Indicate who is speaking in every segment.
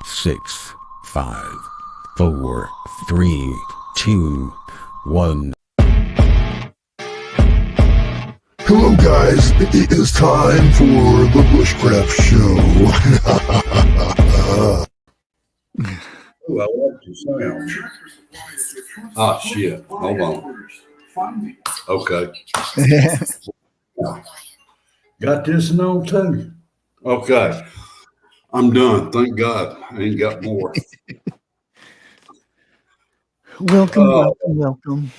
Speaker 1: 6, 5, 4, 3, 2, 1.
Speaker 2: Hello guys, it is time for the Bushcraft Show.
Speaker 3: Oh, I like the sound. Ah, shit. Hold on. Okay. Got this one on too. Okay. I'm done. Thank God. I ain't got more.
Speaker 4: Welcome.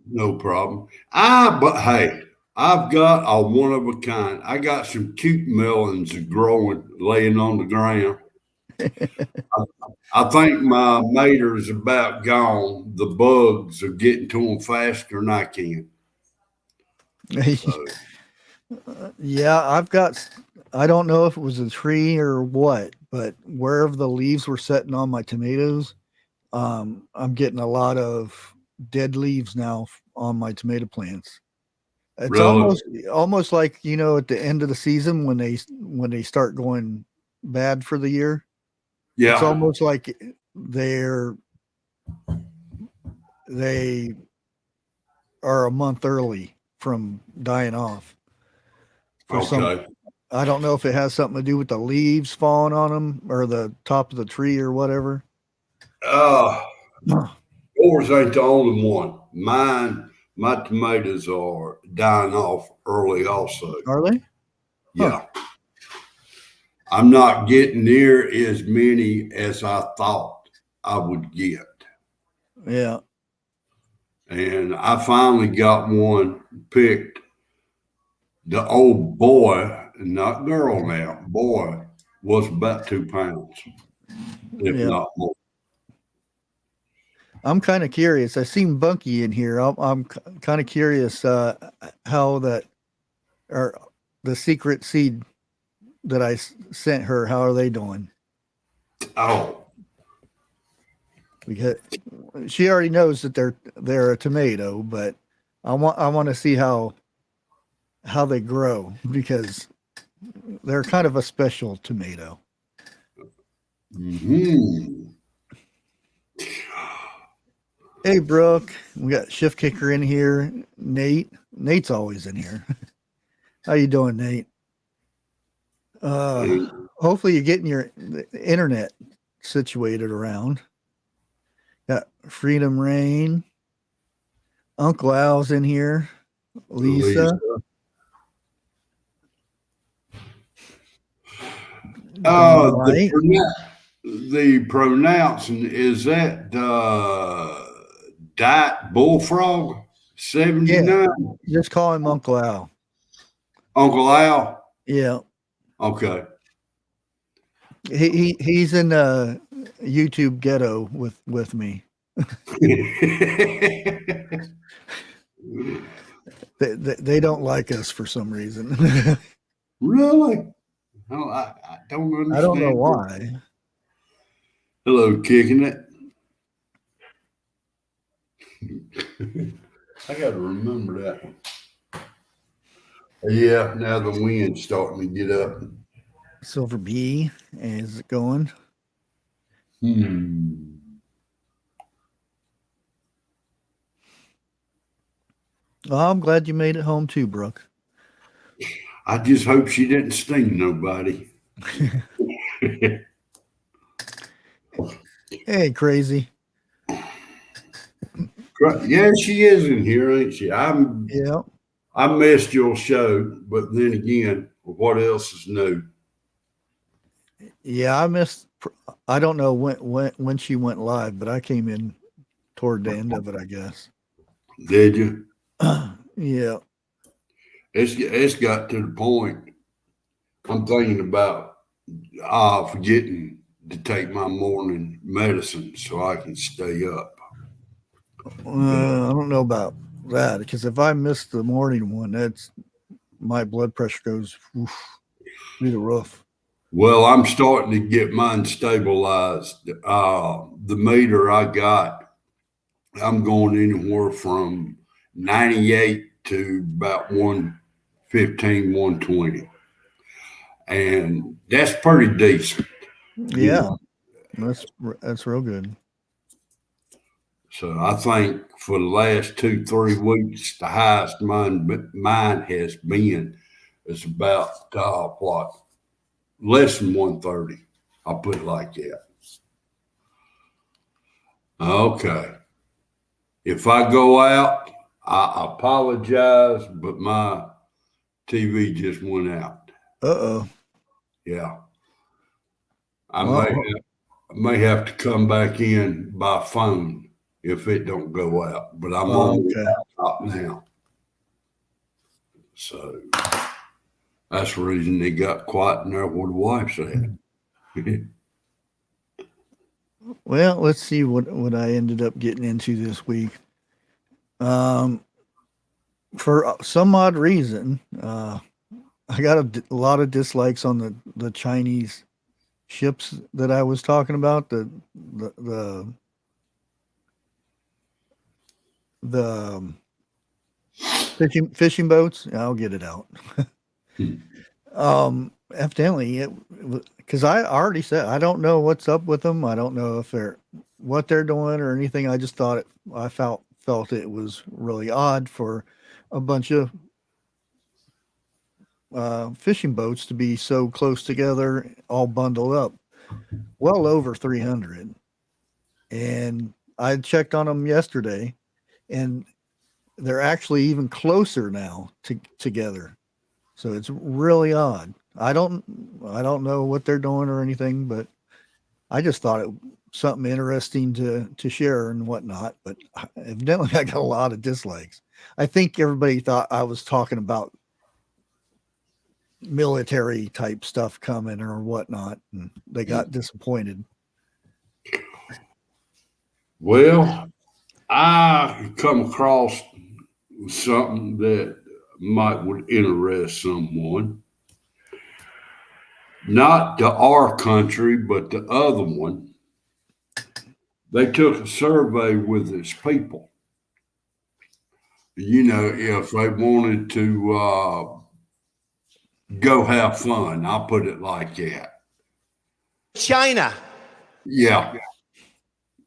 Speaker 3: No problem. But hey, I've got a one of a kind. I got some cute melons growing, laying on the ground. I think my mater's about gone. The bugs are getting to them faster than I can. So,
Speaker 4: Yeah, I don't know if it was a tree or what, but wherever the leaves were setting on my tomatoes, I'm getting a lot of dead leaves now on my tomato plants. It's
Speaker 3: really?
Speaker 4: almost like, at the end of the season when they start going bad for the year.
Speaker 3: Yeah.
Speaker 4: It's almost like they are a month early from dying off.
Speaker 3: Okay.
Speaker 4: I don't know if it has something to do with the leaves falling on them or the top of the tree or whatever.
Speaker 3: Yours ain't the only one. My tomatoes are dying off early also.
Speaker 4: Are they?
Speaker 3: Yeah. I'm not getting near as many as I thought I would get.
Speaker 4: Yeah.
Speaker 3: And I finally got one picked. The old boy, not girl now, boy, was about 2 pounds, if not more.
Speaker 4: I'm kind of curious. I seen Bunky in here. I'm kind of curious how that or the secret seed that I sent her. How are they doing?
Speaker 3: Oh,
Speaker 4: Because she already knows that they're a tomato, but I want to see how they grow because they're kind of a special tomato.
Speaker 3: mm-hmm.
Speaker 4: Hey, Brooke, we got Shift Kicker in here. Nate's always in here. How you doing, Nate? Hopefully you're getting your internet situated around. Got Freedom Rain. Uncle Al's in here. Lisa.
Speaker 3: The pronouncing, is that Diet Bullfrog 79?
Speaker 4: Yeah, just call him Uncle Al.
Speaker 3: Uncle Al?
Speaker 4: Yeah.
Speaker 3: Okay.
Speaker 4: He's in YouTube ghetto with me. They don't like us for some reason.
Speaker 3: Really? Oh, I don't understand.
Speaker 4: I don't know why.
Speaker 3: Hello, Kicking It. I got to remember that one. Yeah, now the wind's starting to get up.
Speaker 4: Silver Bee, is it going? Well, I'm glad you made it home too, Brooke.
Speaker 3: I just hope she didn't sting nobody.
Speaker 4: Hey, crazy.
Speaker 3: Yeah, she is in here, ain't she? I missed your show, but then again, what else is new?
Speaker 4: Yeah, I don't know when she went live, but I came in toward the end of it, I guess.
Speaker 3: Did you?
Speaker 4: Yeah.
Speaker 3: It's got to the point I'm thinking about forgetting to take my morning medicine so I can stay up.
Speaker 4: I don't know about that because if I miss the morning one, my blood pressure goes through the roof.
Speaker 3: Well, I'm starting to get mine stabilized. The meter I got, I'm going anywhere from 98 to about 115, 120. And That's pretty decent.
Speaker 4: Yeah, that's real good.
Speaker 3: So I think for the last 2-3 weeks, the highest mine has been is about what, less than 130. I'll put it like that. Okay. If I go out, I apologize, but my TV just went out.
Speaker 4: Uh-oh.
Speaker 3: Yeah. I
Speaker 4: Well,
Speaker 3: may have to come back in by phone if it don't go out, but I'm on the
Speaker 4: okay.
Speaker 3: laptop now. So that's the reason they got quiet in there where the wife's at.
Speaker 4: Well, let's see what I ended up getting into this week. For some odd reason, I got a lot of dislikes on the Chinese ships that I was talking about. The fishing boats. I'll get it out. Evidently, because I already said I don't know what's up with them. I don't know if what they're doing or anything. I just thought I felt it was really odd for a bunch of fishing boats to be so close together, all bundled up, well over 300. And I checked on them yesterday, and they're actually even closer now together. So it's really odd. I don't know what they're doing or anything, but I just thought it something interesting to share and whatnot. But evidently, I got a lot of dislikes. I think everybody thought I was talking about military type stuff coming or whatnot, and they got disappointed.
Speaker 3: Well, I come across something that would interest someone. Not to our country, but the other one. They took a survey with its people. If they wanted to go have fun, I'll put it like that.
Speaker 5: China.
Speaker 3: Yeah.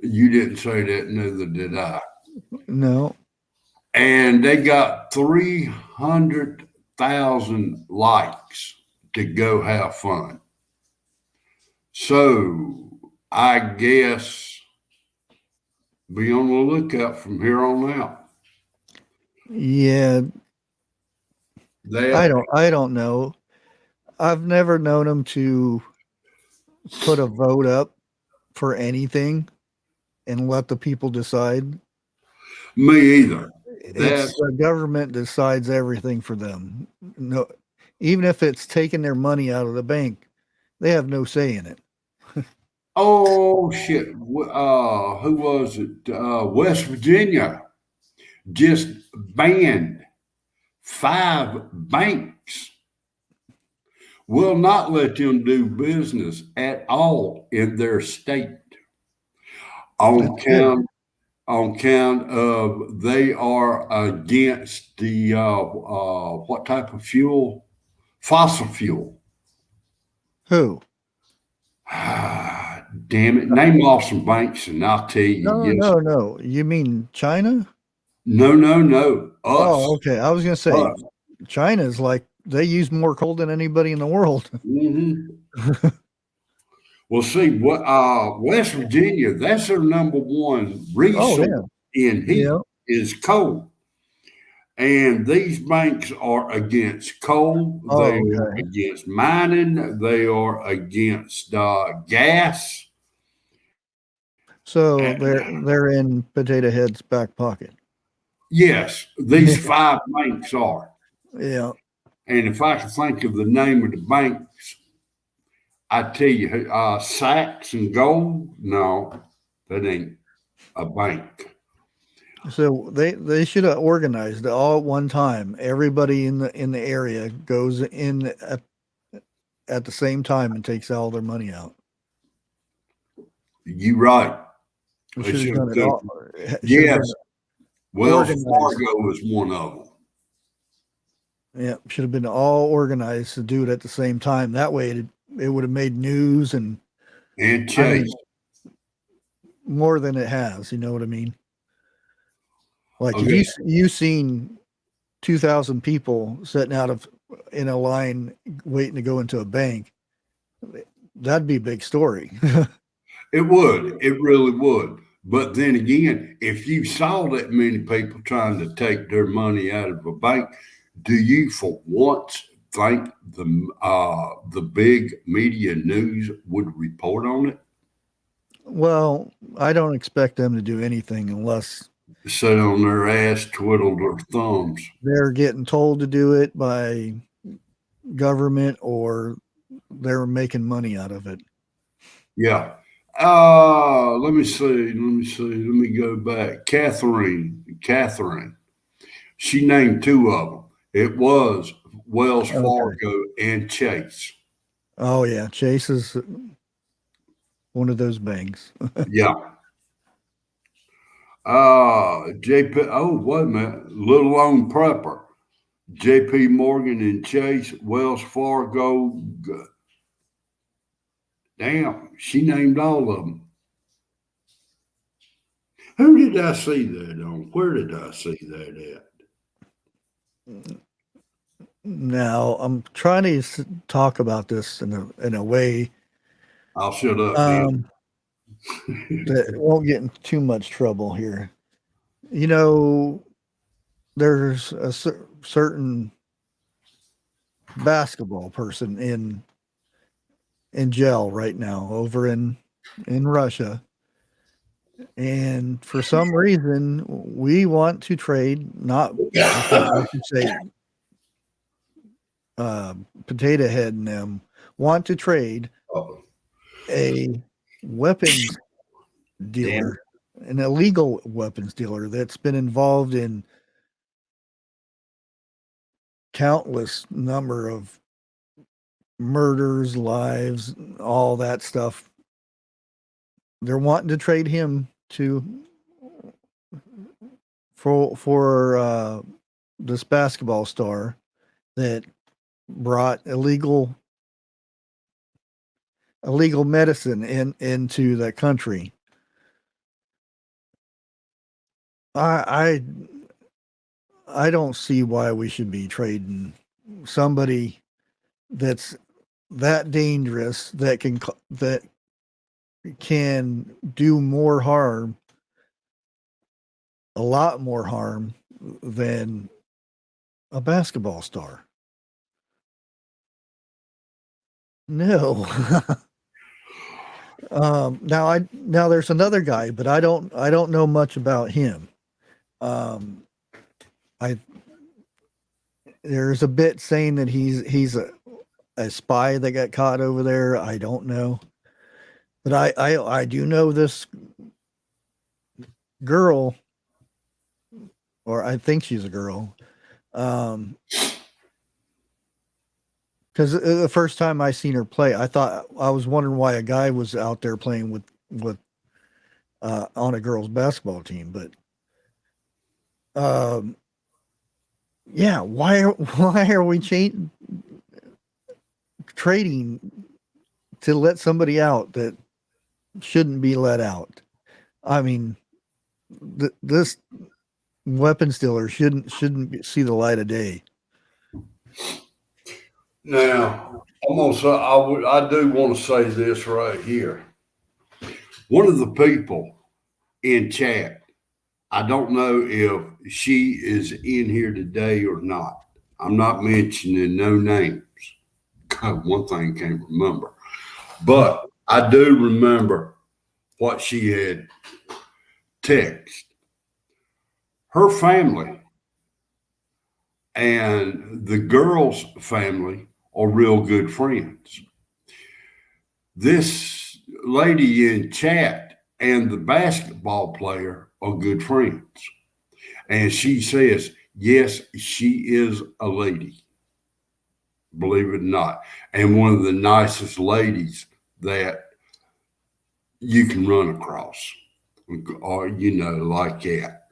Speaker 3: You didn't say that, neither did I.
Speaker 4: No.
Speaker 3: And they got 300,000 likes to go have fun. So I guess be on the lookout from here on out.
Speaker 4: Yeah. I don't know. I've never known them to put a vote up for anything and let the people decide.
Speaker 3: Me either.
Speaker 4: It's the government decides everything for them. No, even if it's taking their money out of the bank, they have no say in it.
Speaker 3: Oh shit! Who was it? West Virginia just banned 5 banks. Will not let them do business at all in their state on count of they are against the what type of fuel? Fossil fuel.
Speaker 4: Who?
Speaker 3: Damn it! Name off some banks, and I'll tell you.
Speaker 4: No. You mean China?
Speaker 3: No. Us.
Speaker 4: Oh, okay. I was going to say China is like they use more coal than anybody in the world.
Speaker 3: Mm-hmm. Well, see, West Virginia, that's their number one resource in heat is coal. And these banks are against coal. They are against mining. They are against gas.
Speaker 4: So they're in Potato Head's back pocket.
Speaker 3: Yes, these 5 banks are.
Speaker 4: Yeah.
Speaker 3: And if I could think of the name of the banks, I tell you, Saks and Gold, no, that ain't a bank.
Speaker 4: So they should have organized it all at one time. Everybody in the area goes in at the same time and takes all their money out.
Speaker 3: You right. Yes. Wells Fargo is one of them.
Speaker 4: Yeah, should have been all organized to do it at the same time. That way it would have made news and
Speaker 3: Chase.
Speaker 4: I mean, more than it has. You know what I mean? Like
Speaker 3: Okay.
Speaker 4: if you seen 2,000 people sitting in a line waiting to go into a bank, that'd be a big story.
Speaker 3: It would. It really would. But then again, if you saw that many people trying to take their money out of a bank, do you for once think the big media news would report on it?
Speaker 4: Well, I don't expect them to do anything unless
Speaker 3: Sit on their ass, twiddle their thumbs.
Speaker 4: they're getting told to do it by government or they're making money out of it.
Speaker 3: Yeah. Let me see. Let me go back. Catherine. She named two of them. It was Wells Fargo and Chase.
Speaker 4: Oh yeah, Chase is one of those banks.
Speaker 3: Yeah. JP. Oh, wait a minute. Little Lone Prepper. JP Morgan and Chase, Wells Fargo. Damn, she named all of them. Who did I see that on? Where did I see that at?
Speaker 4: Now I'm trying to talk about this in a way
Speaker 3: I'll shut up.
Speaker 4: that won't get in too much trouble here. You know, there's a certain basketball person in jail right now over in Russia. And for some reason, we want to trade, I should say, Potato Head and them want to trade a weapons dealer, an illegal weapons dealer that's been involved in countless number of murders, lives, all that stuff. They're wanting to trade him for this basketball star that brought illegal medicine into the country. I don't see why we should be trading somebody that's that dangerous that can do more harm, a lot more harm than a basketball star. No. Now there's another guy, but I don't know much about him. There's a bit saying that he's a spy that got caught over there. I don't know. But I do know this girl, or I think she's a girl. Because the first time I seen her play, I was wondering why a guy was out there playing with on a girls' basketball team. But yeah, why are we trading to let somebody out that shouldn't be let out? I mean, this weapons dealer shouldn't see the light of day.
Speaker 3: Now, I'm gonna say I do want to say this right here. One of the people in chat, I don't know if she is in here today or not. I'm not mentioning no names. God, one thing I can't remember, but I do remember what she had texted. Her family and the girl's family are real good friends. This lady in chat and the basketball player are good friends. And she says, yes, she is a lady, believe it or not. And one of the nicest ladies that you can run across, or, like that.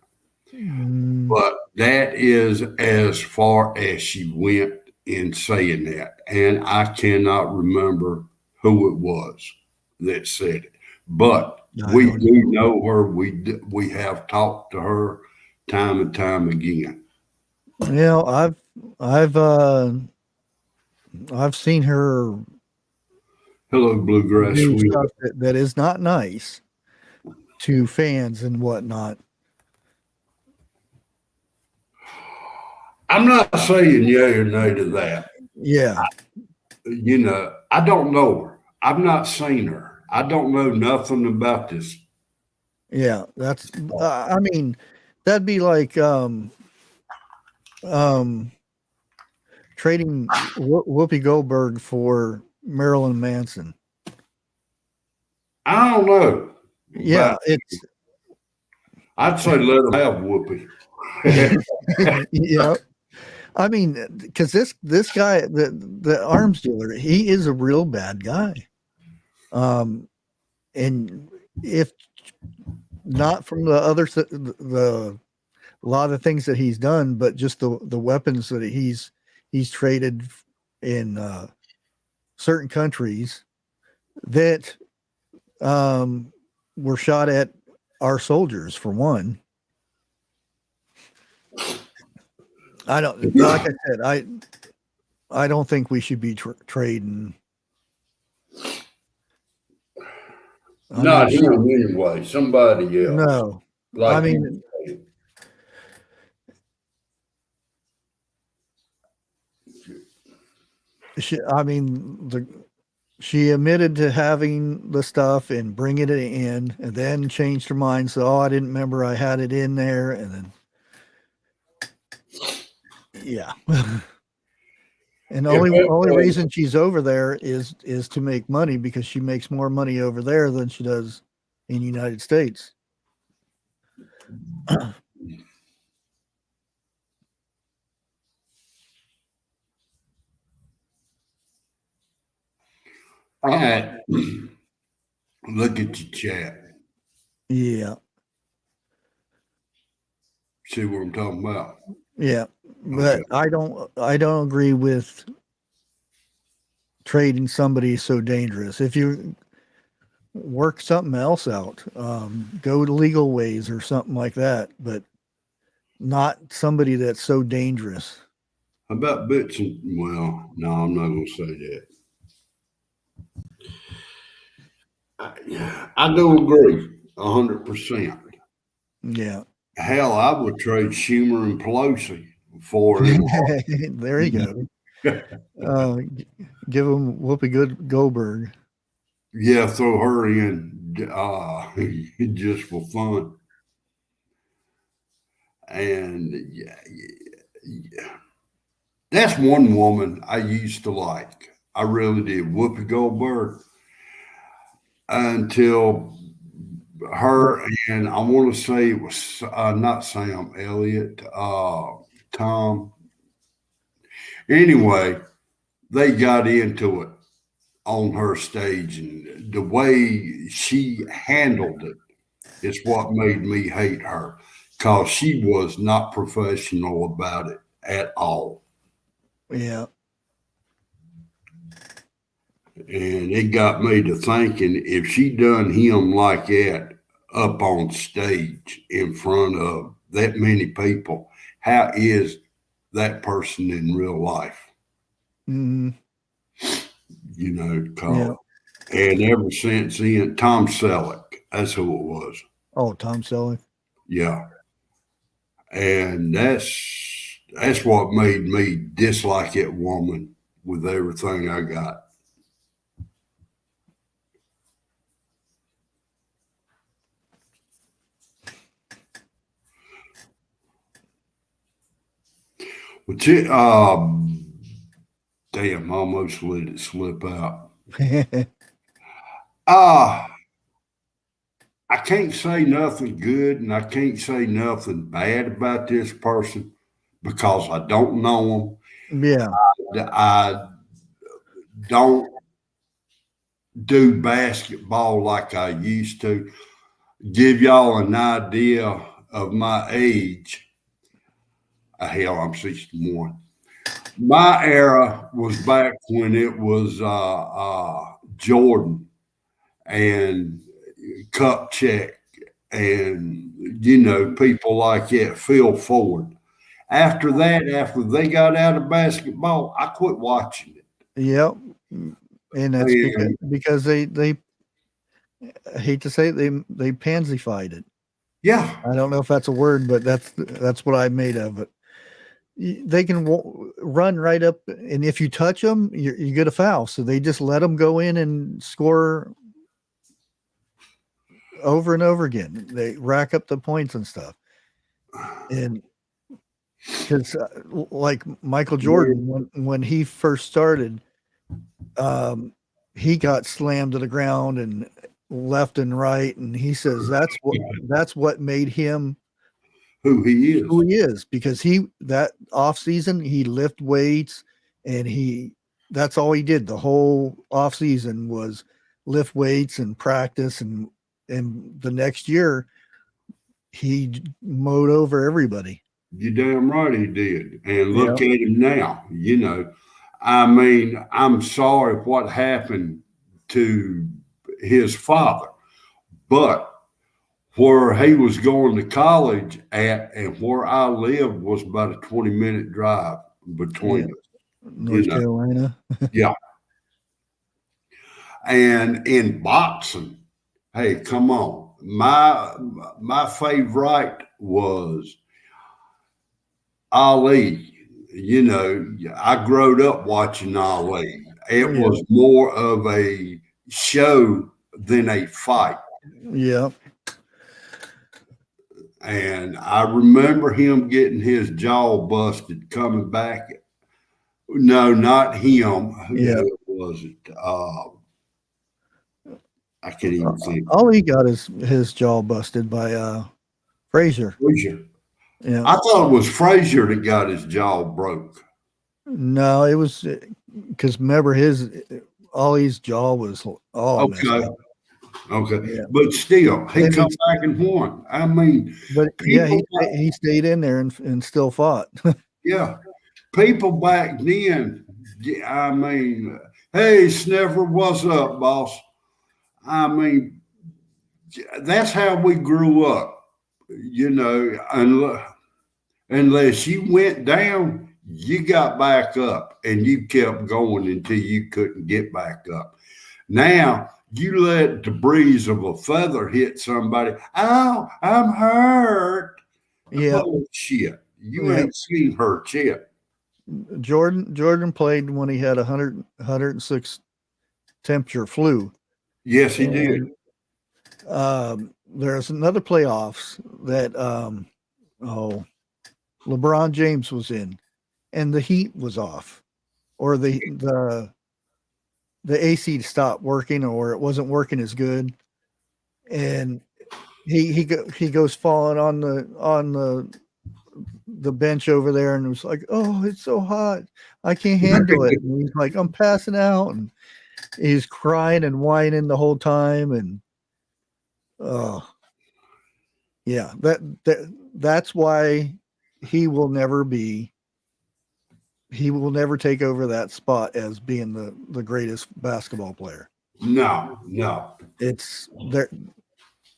Speaker 3: But that is as far as she went in saying that. And I cannot remember who it was that said it, but
Speaker 4: I
Speaker 3: we
Speaker 4: don't
Speaker 3: do know her. We have talked to her time and time again.
Speaker 4: I've I've seen her
Speaker 3: Hello, Bluegrass
Speaker 4: do
Speaker 3: Sweet.
Speaker 4: stuff that is not nice to fans and whatnot.
Speaker 3: I'm not saying yay or nay to that.
Speaker 4: Yeah,
Speaker 3: I don't know her. I've not seen her. I don't know nothing about this.
Speaker 4: yeah. That's I mean, that'd be like um trading Whoopi Goldberg for Marilyn Manson.
Speaker 3: I don't know.
Speaker 4: Yeah,
Speaker 3: But
Speaker 4: it's
Speaker 3: I'd say let them have Whoopi.
Speaker 4: yeah. I mean, because this guy, the arms dealer, he is a real bad guy. And if not from the other the a lot of things that he's done, but just the weapons that he's traded in certain countries that were shot at our soldiers, for one. I don't, like I said, I don't think we should be trading.
Speaker 3: Not him anyway. Somebody else.
Speaker 4: No,
Speaker 3: Like
Speaker 4: I mean, she admitted to having the stuff and bringing it in, and then changed her mind. So, I didn't remember I had it in there, and then yeah. And the only reason she's over there is to make money, because she makes more money over there than she does in the United States.
Speaker 3: All right. Look at your chat.
Speaker 4: Yeah.
Speaker 3: See what I'm talking about?
Speaker 4: Yeah. But
Speaker 3: Okay.
Speaker 4: I don't agree with trading somebody so dangerous. If you work something else out, go to legal ways or something like that, but not somebody that's so dangerous.
Speaker 3: How about bits and well, no, I'm not gonna say that. I do agree 100%.
Speaker 4: Yeah.
Speaker 3: Hell, I would trade Schumer and Pelosi for him.
Speaker 4: There you go. Give them Whoopi Goldberg.
Speaker 3: Yeah, throw her in just for fun. And yeah, that's one woman I used to like. I really did. Whoopi Goldberg until her and I want to say it was not Sam Elliott, Tom. Anyway, they got into it on her stage, and the way she handled it is what made me hate her, because she was not professional about it at all.
Speaker 4: Yeah.
Speaker 3: And it got me to thinking, if she done him like that up on stage in front of that many people, how is that person in real life?
Speaker 4: Mm-hmm. Yeah.
Speaker 3: And ever since then, Tom Selleck, that's who it was.
Speaker 4: Oh, Tom Selleck.
Speaker 3: Yeah. And that's what made me dislike that woman with everything I got. But damn, I almost let it slip out. I can't say nothing good and I can't say nothing bad about this person because I don't know
Speaker 4: Yeah.
Speaker 3: them. I don't do basketball like I used to. Give y'all an idea of my age. Hell, I'm 61. My era was back when it was Jordan and Kupchak and, you know, people like that, Phil Ford. After that, after they got out of basketball, I quit watching it.
Speaker 4: Yep. And that's because they I hate to say it, they pansified it.
Speaker 3: Yeah.
Speaker 4: I don't know if that's a word, but that's what I made of it. They can run right up, and if you touch them, you get a foul. So they just let them go in and score over and over again. They rack up the points and stuff. And because like Michael Jordan, when he first started, he got slammed to the ground and left and right, and he says that's what made him
Speaker 3: who he is,
Speaker 4: because that off season he lift weights, and that's all he did the whole off season was lift weights and practice, and the next year he mowed over everybody.
Speaker 3: You're damn right he did. And look at him now. You know, I mean, I'm sorry what happened to his father, but where he was going to college at and where I lived was about a 20-minute drive between us.
Speaker 4: North Carolina.
Speaker 3: Yeah. And in boxing, hey, come on. My favorite was Ali. You know, I growed up watching Ali. It was more of a show than a fight.
Speaker 4: Yeah.
Speaker 3: And I remember him getting his jaw busted coming back. No, not him. Who was it? I can't even think.
Speaker 4: All he got is his jaw busted by Frazier.
Speaker 3: Yeah. I thought it was Frazier that got his jaw broke.
Speaker 4: No, it was because remember Ollie's jaw was all messed up.
Speaker 3: Okay, but still, he come back and won. I mean,
Speaker 4: but he stayed in there and still fought.
Speaker 3: Yeah, people back then. I mean, hey, Sniffer, what's up, boss? I mean, that's how we grew up. You know, unless you went down, you got back up, and you kept going until you couldn't get back up. Now, you let the breeze of a feather hit somebody. Oh, I'm hurt.
Speaker 4: Yeah.
Speaker 3: Oh, shit. You ain't seen hurt yet.
Speaker 4: Jordan played when he had 106 temperature flu.
Speaker 3: Yes, he did.
Speaker 4: There's another playoffs that LeBron James was in, and the heat was off, or the AC stopped working, or it wasn't working as good, and he goes falling on the bench over there, and it was like, oh, it's so hot, I can't handle it. And he's like, I'm passing out, and he's crying and whining the whole time, and that's why he will never take over that spot as being the greatest basketball player.
Speaker 3: No.
Speaker 4: It's there.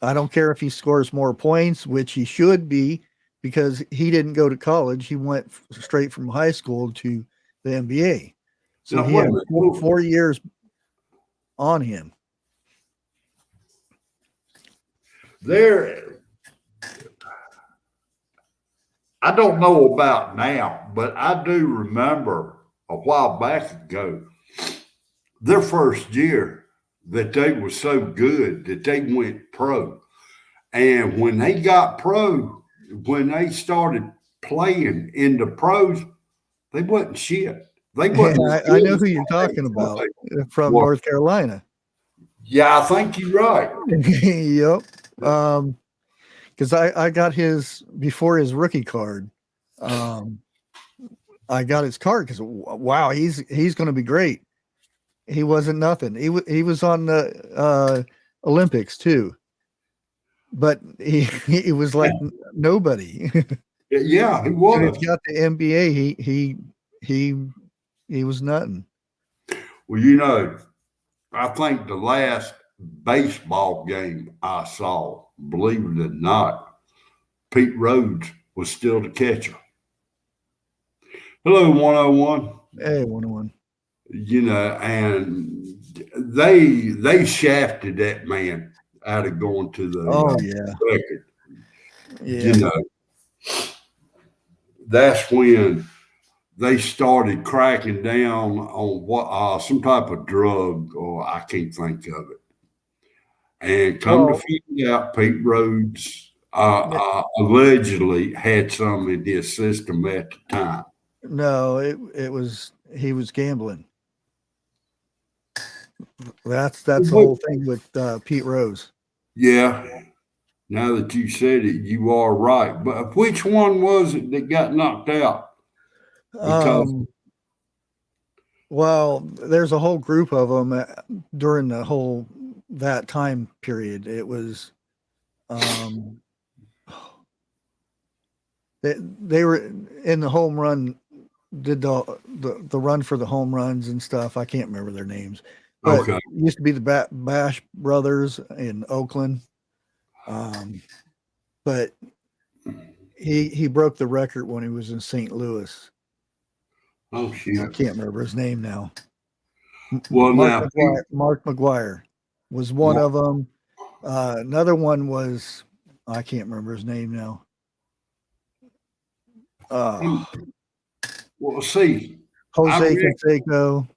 Speaker 4: I don't care if he scores more points, which he should be, because he didn't go to college. He went straight from high school to the NBA. So he had 4 years on him.
Speaker 3: I don't know about now, but I do remember a while back ago, their first year, that they were so good that they went pro. And when they got pro, when they started playing in the pros, they wasn't shit. They wasn't.
Speaker 4: I know who you're talking about from North Carolina.
Speaker 3: Yeah, I think you're right.
Speaker 4: Yep. Because I got his before his rookie card. I got his card because wow, he's going to be great. He wasn't nothing. He was on the Olympics too, but he was like nobody.
Speaker 3: Yeah, he was.
Speaker 4: And if he got the NBA, he was nothing.
Speaker 3: Well, you know, I think the last baseball game I saw, believe it or not, Pete Rhodes was still the catcher. Hello, 101.
Speaker 4: Hey, 101.
Speaker 3: You know, and they shafted that man out of going to the
Speaker 4: Oh yeah,
Speaker 3: record.
Speaker 4: yeah.
Speaker 3: You know, that's when they started cracking down on what some type of drug, or I can't think of it. And come to
Speaker 4: Well,
Speaker 3: find out, Pete Rhodes allegedly had some in his system at the time.
Speaker 4: no, it was he was gambling. That's the whole thing with Pete Rose.
Speaker 3: Yeah. Now that you said it, you are right. But which one was it that got knocked out? Because
Speaker 4: Well, there's a whole group of them during that time period. It was, they were in the home run, did the run for the home runs and stuff. I can't remember their names, but
Speaker 3: okay,
Speaker 4: it used to be the Bash brothers in Oakland. But he broke the record when he was in St. Louis.
Speaker 3: oh
Speaker 4: I
Speaker 3: shit.
Speaker 4: can't remember his name now.
Speaker 3: Well,
Speaker 4: Mark McGuire was one of them. Another one was, I can't remember his name now.
Speaker 3: Well, see,
Speaker 4: Jose Canseco.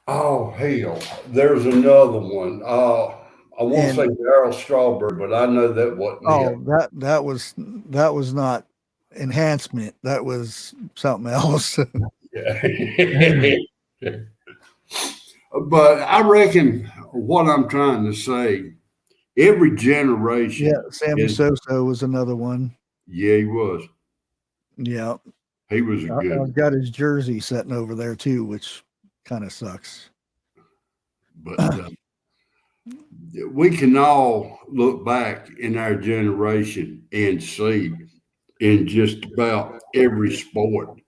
Speaker 3: Oh hell, there's another one. I won't say Darryl Strawberry, but I know that wasn't it.
Speaker 4: That was not enhancement. That was something else.
Speaker 3: Yeah. But I reckon what I'm trying to say, every generation.
Speaker 4: Yeah, Sammy Sosa was another one.
Speaker 3: Yeah, he was.
Speaker 4: Yeah.
Speaker 3: He was a good.
Speaker 4: I've got his jersey sitting over there too, which kind of sucks.
Speaker 3: But we can all look back in our generation and see in just about every sport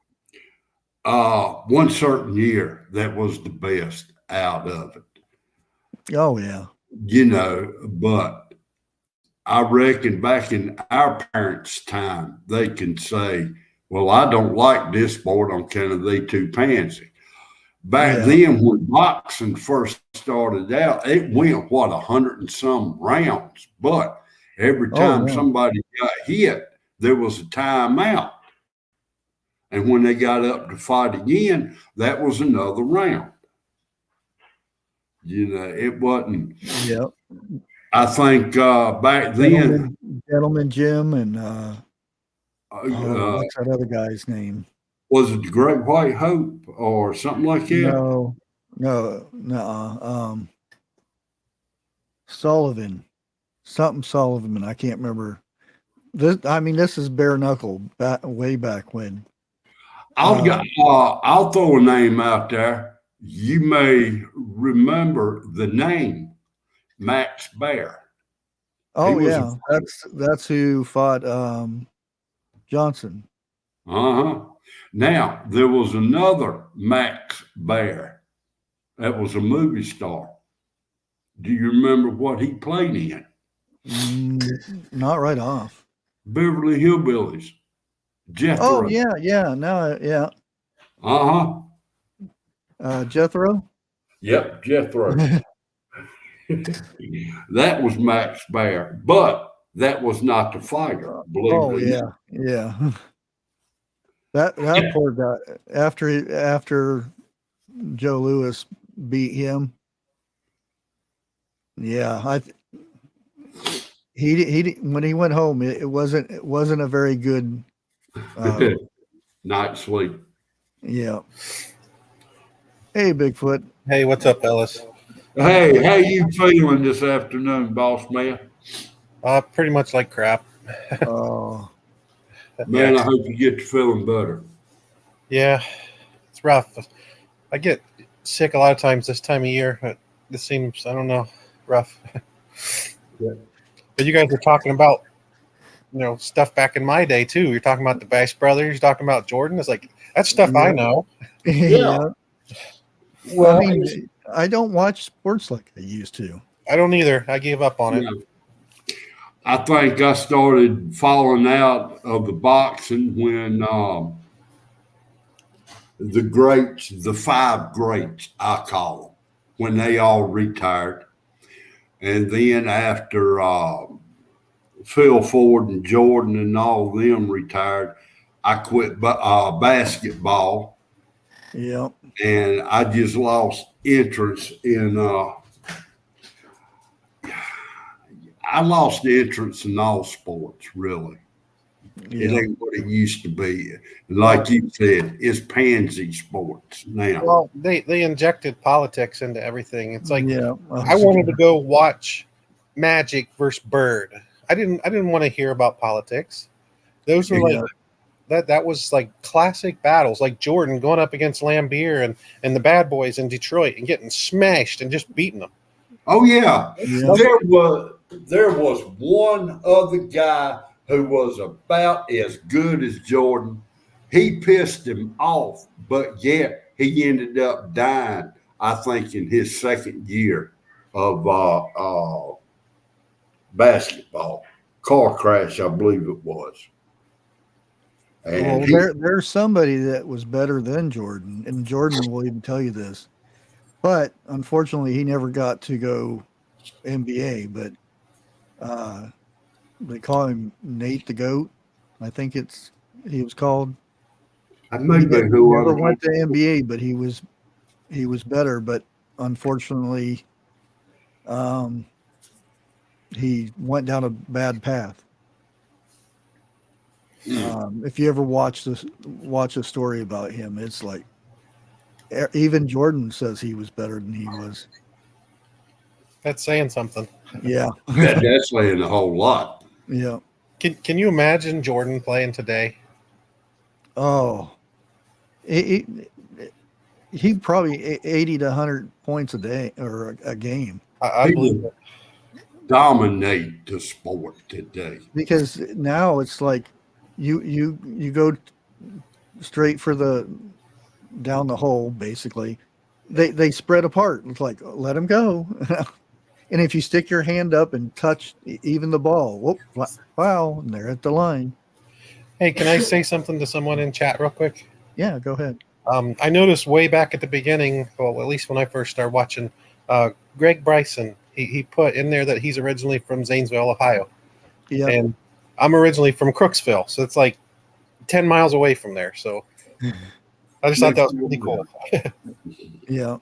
Speaker 3: one certain year that was the best out of it.
Speaker 4: Oh yeah.
Speaker 3: You know, but I reckon back in our parents' time, they can say, well, I don't like this sport on account of they too pansy. Back then, when boxing first started out, it went, 100 and some rounds. But every time somebody got hit, there was a timeout. And when they got up to fight again, that was another round. You know, it wasn't.
Speaker 4: Yep.
Speaker 3: I think back then,
Speaker 4: Gentleman Jim and what's that other guy's name?
Speaker 3: Was it the Great White Hope or something like that?
Speaker 4: No. Sullivan, something Sullivan. I can't remember. This is bare knuckle way back when.
Speaker 3: I'll throw a name out there. You may remember the name Max Baer.
Speaker 4: Oh yeah, that's who fought Johnson.
Speaker 3: Now there was another Max Baer that was a movie star. Do you remember what he played in?
Speaker 4: Not right off.
Speaker 3: Beverly Hillbillies. Jethro.
Speaker 4: Oh yeah. No, yeah. Jethro.
Speaker 3: Yep, Jethro. That was Max Baer, but that was not the fighter.
Speaker 4: Yeah. That poor guy. After Joe Louis beat him, yeah, he when he went home, it wasn't a very good
Speaker 3: night's sleep.
Speaker 4: Yeah. Hey, Bigfoot.
Speaker 6: Hey, what's up, Ellis?
Speaker 3: Hey, how you feeling this afternoon, boss man?
Speaker 6: Pretty much like crap.
Speaker 4: Oh.
Speaker 3: Man, I hope you get to feeling better.
Speaker 6: Yeah, it's rough. I get sick a lot of times this time of year, but this seems, I don't know, rough.
Speaker 3: Yeah.
Speaker 6: But you guys were talking about, stuff back in my day, too. You're talking about the Bash Brothers. You're talking about Jordan. It's like, that's stuff I know.
Speaker 3: Yeah.
Speaker 4: Well, I mean, I don't watch sports like I used to.
Speaker 6: I don't either. I gave up on it.
Speaker 3: I think I started falling out of the boxing when the greats, the five greats, I call them, when they all retired. And then after Phil Ford and Jordan and all of them retired, I quit basketball.
Speaker 4: Yep.
Speaker 3: And I just lost interest in I lost interest in all sports, really. It
Speaker 4: Yeah.
Speaker 3: ain't what it used to be. Like you said, it's pansy sports now.
Speaker 6: Well, they injected politics into everything. It's like
Speaker 4: Yeah.
Speaker 6: I wanted to go watch Magic versus Bird. I didn't want to hear about politics. Those were like that was like classic battles, like Jordan going up against Lambeer and the bad boys in Detroit and getting smashed and just beating them.
Speaker 3: Oh yeah.
Speaker 4: Yeah.
Speaker 3: There was one other guy who was about as good as Jordan. He pissed him off, but yet he ended up dying, I think, in his second year of basketball. Car crash, I believe it was. And
Speaker 4: Well, there's somebody that was better than Jordan, and Jordan will even tell you this. But unfortunately, he never got to go NBA. But they call him Nate the Goat. I think he was called.
Speaker 3: I may
Speaker 4: He
Speaker 3: be
Speaker 4: never went to NBA, but he was better. But unfortunately, he went down a bad path. If you ever watch a story about him, it's like even Jordan says he was better than he was.
Speaker 6: That's saying something.
Speaker 4: Yeah.
Speaker 3: That's saying a whole lot.
Speaker 4: Yeah.
Speaker 6: Can you imagine Jordan playing today?
Speaker 4: Oh, he probably 80 to 100 points a day or a game.
Speaker 6: I believe it.
Speaker 3: Dominate the sport today.
Speaker 4: Because now it's like you go straight for the down the hole, basically. They spread apart. It's like, let them go. And if you stick your hand up and touch even the ball, whoop, wow, and they're at the line.
Speaker 6: Hey, can I say something to someone in chat real quick?
Speaker 4: Yeah, go ahead.
Speaker 6: I noticed way back at the beginning, well, at least when I first started watching, Greg Bryson, he put in there that he's originally from Zanesville, Ohio.
Speaker 4: Yeah.
Speaker 6: And I'm originally from Crooksville, so it's like 10 miles away from there. So I just thought that was pretty cool.
Speaker 4: Yeah.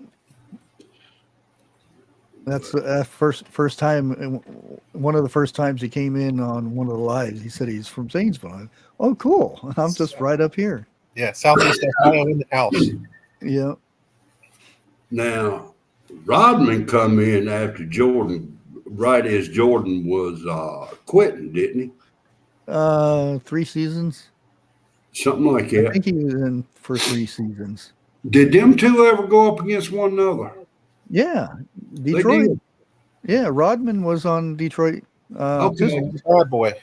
Speaker 4: That's the first time, one of the first times he came in on one of the lives. He said he's from Zanesville. Oh, cool. I'm just right up here.
Speaker 6: Yeah, Southeast Ohio in the house.
Speaker 4: Yeah.
Speaker 3: Now, Rodman come in after Jordan, right as Jordan was quitting, didn't he?
Speaker 4: 3 seasons.
Speaker 3: Something like that.
Speaker 4: I think he was in for 3 seasons.
Speaker 3: Did them two ever go up against one another?
Speaker 4: Yeah. Detroit. Yeah, Rodman was on Detroit.
Speaker 3: Okay.
Speaker 6: Bad boy.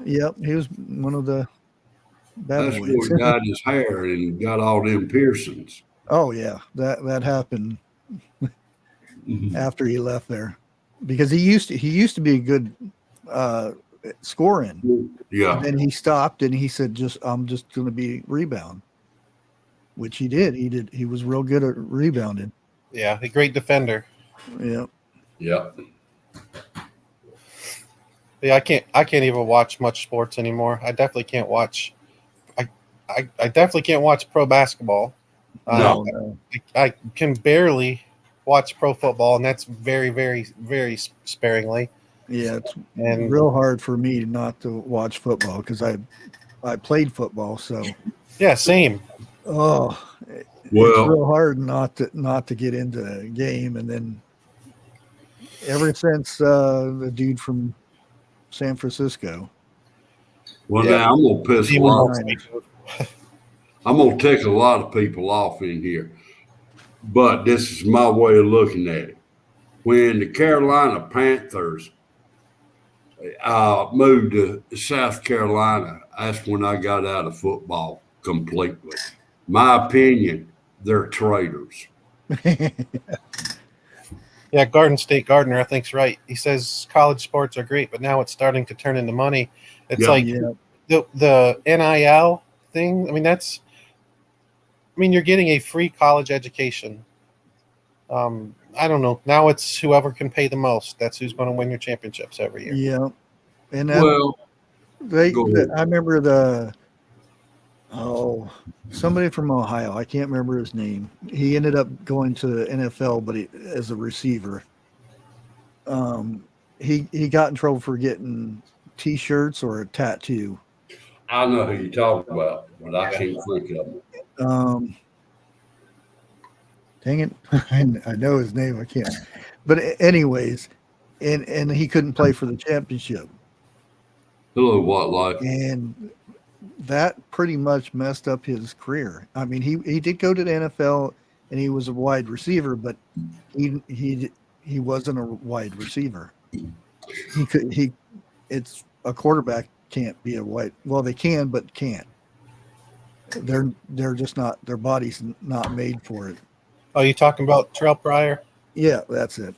Speaker 4: Yep, he was one of the bad
Speaker 3: That's
Speaker 4: boys.
Speaker 3: where he dyed his hair and got all them piercings.
Speaker 4: Oh yeah, that happened after he left there, because he used to be a good scoring.
Speaker 3: Yeah.
Speaker 4: And then he stopped and he said, I'm just going to be rebound, which he did. He was real good at rebounding.
Speaker 6: Yeah, a great defender.
Speaker 4: Yeah.
Speaker 3: Yeah.
Speaker 6: Yeah, I can't even watch much sports anymore. I definitely can't watch. I definitely can't watch pro basketball.
Speaker 3: No.
Speaker 6: I can barely watch pro football, and that's very, very, very sparingly.
Speaker 4: Yeah, it's
Speaker 6: And
Speaker 4: real hard for me not to watch football because I played football. So
Speaker 6: yeah, same.
Speaker 4: it's real hard not to get into a game. And then ever since the dude from San Francisco.
Speaker 3: Well, now I'm gonna piss a lot.
Speaker 4: Nice.
Speaker 3: I'm gonna take a lot of people off in here, but this is my way of looking at it. When the Carolina Panthers moved to South Carolina, that's when I got out of football completely. My opinion, they're traitors.
Speaker 6: Yeah, Garden State Gardner, I think's right. He says college sports are great, but now it's starting to turn into money. It's
Speaker 3: Yeah.
Speaker 6: like
Speaker 4: Yeah.
Speaker 6: the NIL thing. I mean, you're getting a free college education. I don't know. Now it's whoever can pay the most. That's who's going to win your championships every year.
Speaker 4: Yeah. And that,
Speaker 3: Well, go ahead.
Speaker 4: I remember somebody from Ohio. I can't remember his name. He ended up going to the NFL, but as a receiver. He got in trouble for getting T-shirts or a tattoo.
Speaker 3: I know who you're talking about, but I can't think of it.
Speaker 4: Dang it, I know his name. I can't. But anyways, and he couldn't play for the championship,
Speaker 3: Hello, what life?
Speaker 4: and that pretty much messed up his career. I mean, he did go to the NFL and he was a wide receiver, but he wasn't a wide receiver. It's a quarterback can't be a wide. Well, they can, but can't. They're just not. Their body's not made for it.
Speaker 6: Oh, you talking about Terrell Pryor?
Speaker 4: Yeah, that's it.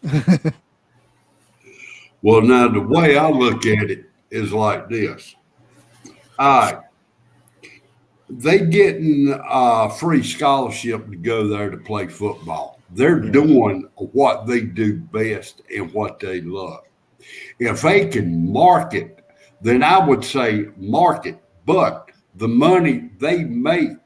Speaker 3: Well, now the way I look at it is like this. All right. They getting a free scholarship to go there to play football. They're doing what they do best and what they love. If they can market, then I would say market. But the money they make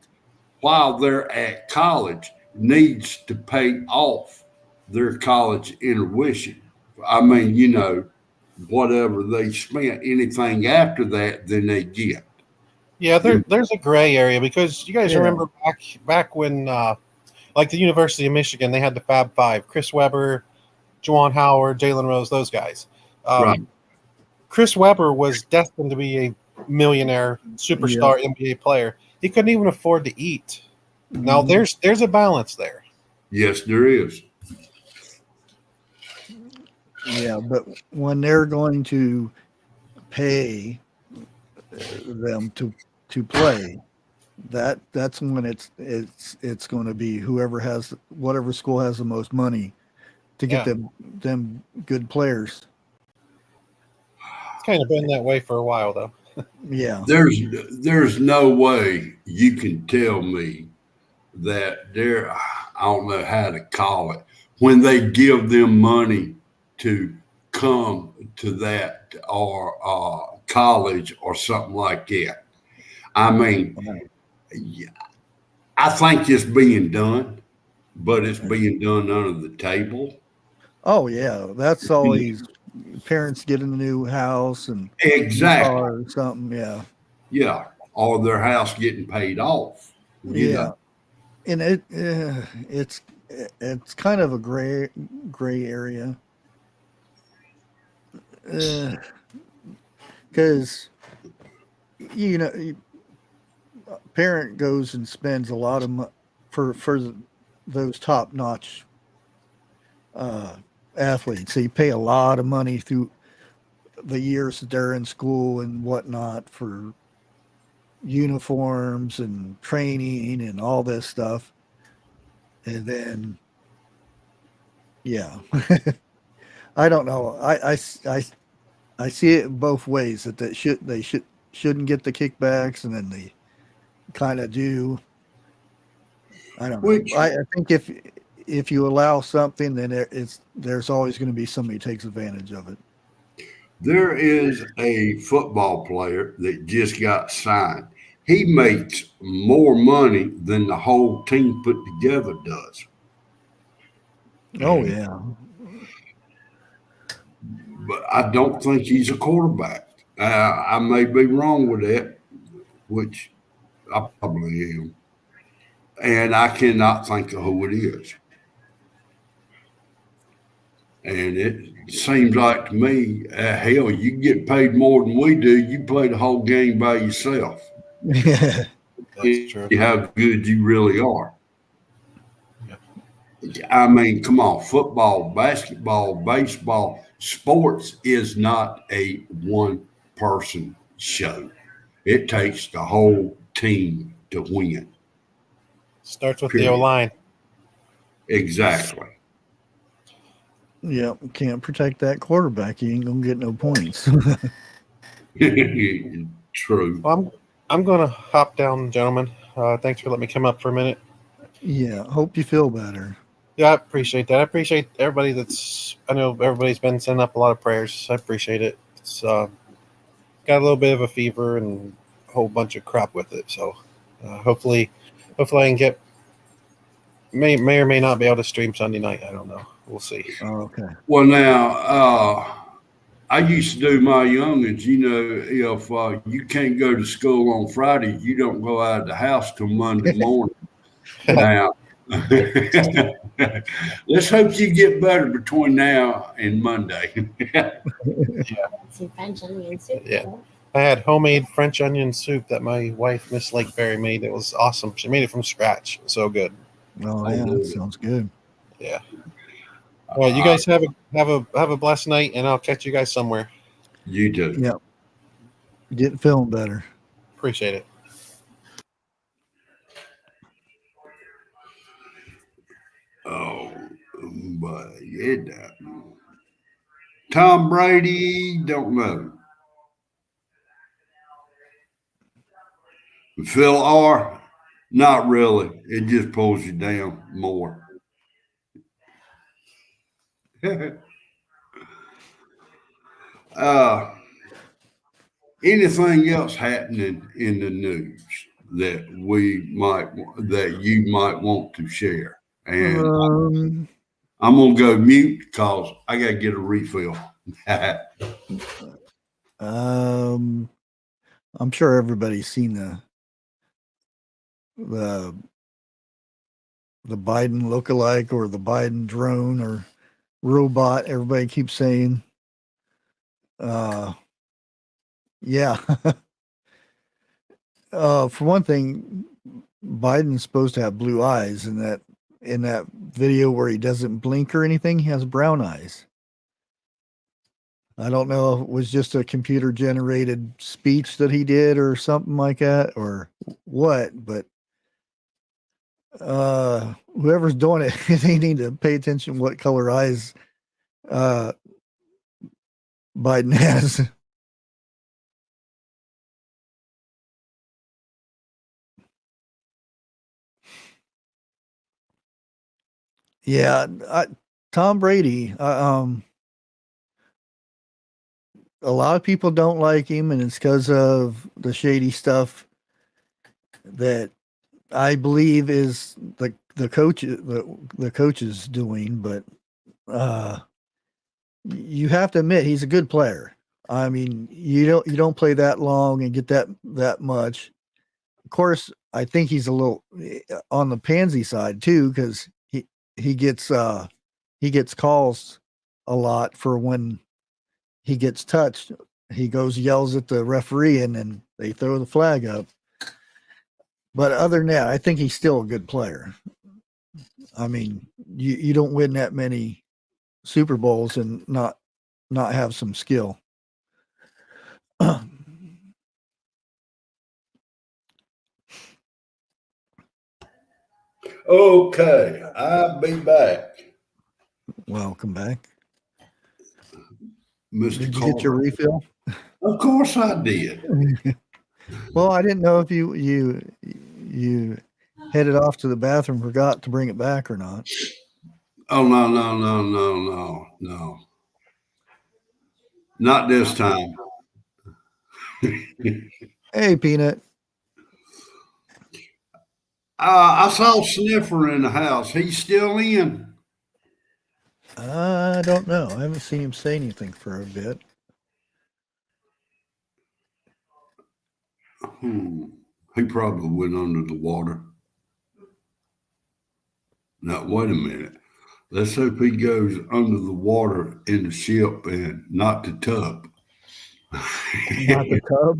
Speaker 3: while they're at college needs to pay off their college tuition. I mean, whatever they spent, anything after that, then they get.
Speaker 6: Yeah, there's a gray area because you guys remember back when, like the University of Michigan, they had the Fab Five: Chris Webber, Juwan Howard, Jalen Rose, those guys.
Speaker 3: Right.
Speaker 6: Chris Webber was destined to be a millionaire superstar NBA player. He couldn't even afford to eat. Now there's a balance there.
Speaker 3: Yes, there is.
Speaker 4: Yeah, but when they're going to pay them to play, that's when it's going to be whatever school has the most money to get them good players.
Speaker 6: It's kind of been that way for a while, though.
Speaker 4: Yeah.
Speaker 3: There's no way you can tell me that I don't know how to call it, when they give them money to come to that or college or something like that. I mean, I think it's being done, but it's being done under the table.
Speaker 4: Oh yeah, that's always parents getting a new house and
Speaker 3: exactly
Speaker 4: car or something. Yeah.
Speaker 3: Yeah, or their house getting paid off.
Speaker 4: And it's kind of a gray area. Because parent goes and spends a lot of money for those top notch athletes. So you pay a lot of money through the years that they're in school and whatnot for uniforms and training and all this stuff, and then I don't know. I see it both ways, that they shouldn't get the kickbacks, and then they kind of do. I don't know. I think if you allow something, then there's always going to be somebody who takes advantage of it.
Speaker 3: There is a football player that just got signed. He makes more money than the whole team put together does.
Speaker 4: Oh yeah.
Speaker 3: But I don't think he's a quarterback. I may be wrong with that, which I probably am. And I cannot think of who it is. And it seems like to me, hell, you get paid more than we do. You play the whole game by yourself.
Speaker 4: Yeah,
Speaker 6: that's true.
Speaker 3: How good you really are. I mean, come on, football, basketball, baseball, sports is not a one-person show. It takes the whole team to win.
Speaker 6: Starts with the O-line.
Speaker 3: Exactly.
Speaker 4: Yeah, can't protect that quarterback. You ain't gonna get no points.
Speaker 3: True.
Speaker 6: Well, I'm going to hop down, gentlemen. Thanks for letting me come up for a minute.
Speaker 4: Yeah, hope you feel better.
Speaker 6: Yeah, I appreciate that. I appreciate everybody I know everybody's been sending up a lot of prayers. I appreciate it. It's got a little bit of a fever and a whole bunch of crap with it. So hopefully I can get, may or may not be able to stream Sunday night. I don't know. We'll see.
Speaker 4: Oh, okay.
Speaker 3: Well, now, I used to do my youngins, if you can't go to school on Friday, you don't go out of the house till Monday morning. Now, let's hope you get better between now and Monday.
Speaker 7: Some French onion soup.
Speaker 6: Yeah. I had homemade French onion soup that my wife, Miss Lakeberry, made. It was awesome. She made it from scratch. So good.
Speaker 4: Oh yeah, that sounds good.
Speaker 6: Yeah. Well, you guys have a blessed night, and I'll catch you guys somewhere.
Speaker 3: You do.
Speaker 4: Yeah, get feeling better.
Speaker 6: Appreciate it.
Speaker 3: Oh, but it Tom Brady, don't know. Phil R, not really. It just pulls you down more. Anything else happening in the news that you might want to share? And I'm gonna go mute because I gotta get a refill.
Speaker 4: I'm sure everybody's seen the Biden lookalike or the Biden drone or robot. Everybody keeps saying, yeah. For one thing, Biden's supposed to have blue eyes, and that in that video where he doesn't blink or anything, he has brown eyes. I don't know if it was just a computer generated speech that he did or something like that or what, but whoever's doing it, they need to pay attention what color eyes Biden has. Yeah, Tom Brady. A lot of people don't like him, and it's because of the shady stuff that I believe is the coaches doing. But you have to admit he's a good player. I mean, you don't play that long and get that much. Of course, I think he's a little on the pansy side too, because he gets calls a lot for when he gets touched. He goes, yells at the referee, and then they throw the flag up. But other than that, I think he's still a good player. I mean, you don't win that many Super Bowls and not have some skill.
Speaker 3: Okay, I'll be back.
Speaker 4: Welcome back.
Speaker 3: Mr.
Speaker 4: Did you
Speaker 3: Carter.
Speaker 4: get your refill?
Speaker 3: Of course I did.
Speaker 4: Well, I didn't know if you headed off to the bathroom, forgot to bring it back or not.
Speaker 3: Oh, no. Not this time.
Speaker 4: Hey, Peanut.
Speaker 3: I saw Sniffer in the house. He's still in.
Speaker 4: I don't know. I haven't seen him say anything for a bit.
Speaker 3: He probably went under the water. Now, wait a minute. Let's hope he goes under the water in the ship and not the tub.
Speaker 4: Not the tub.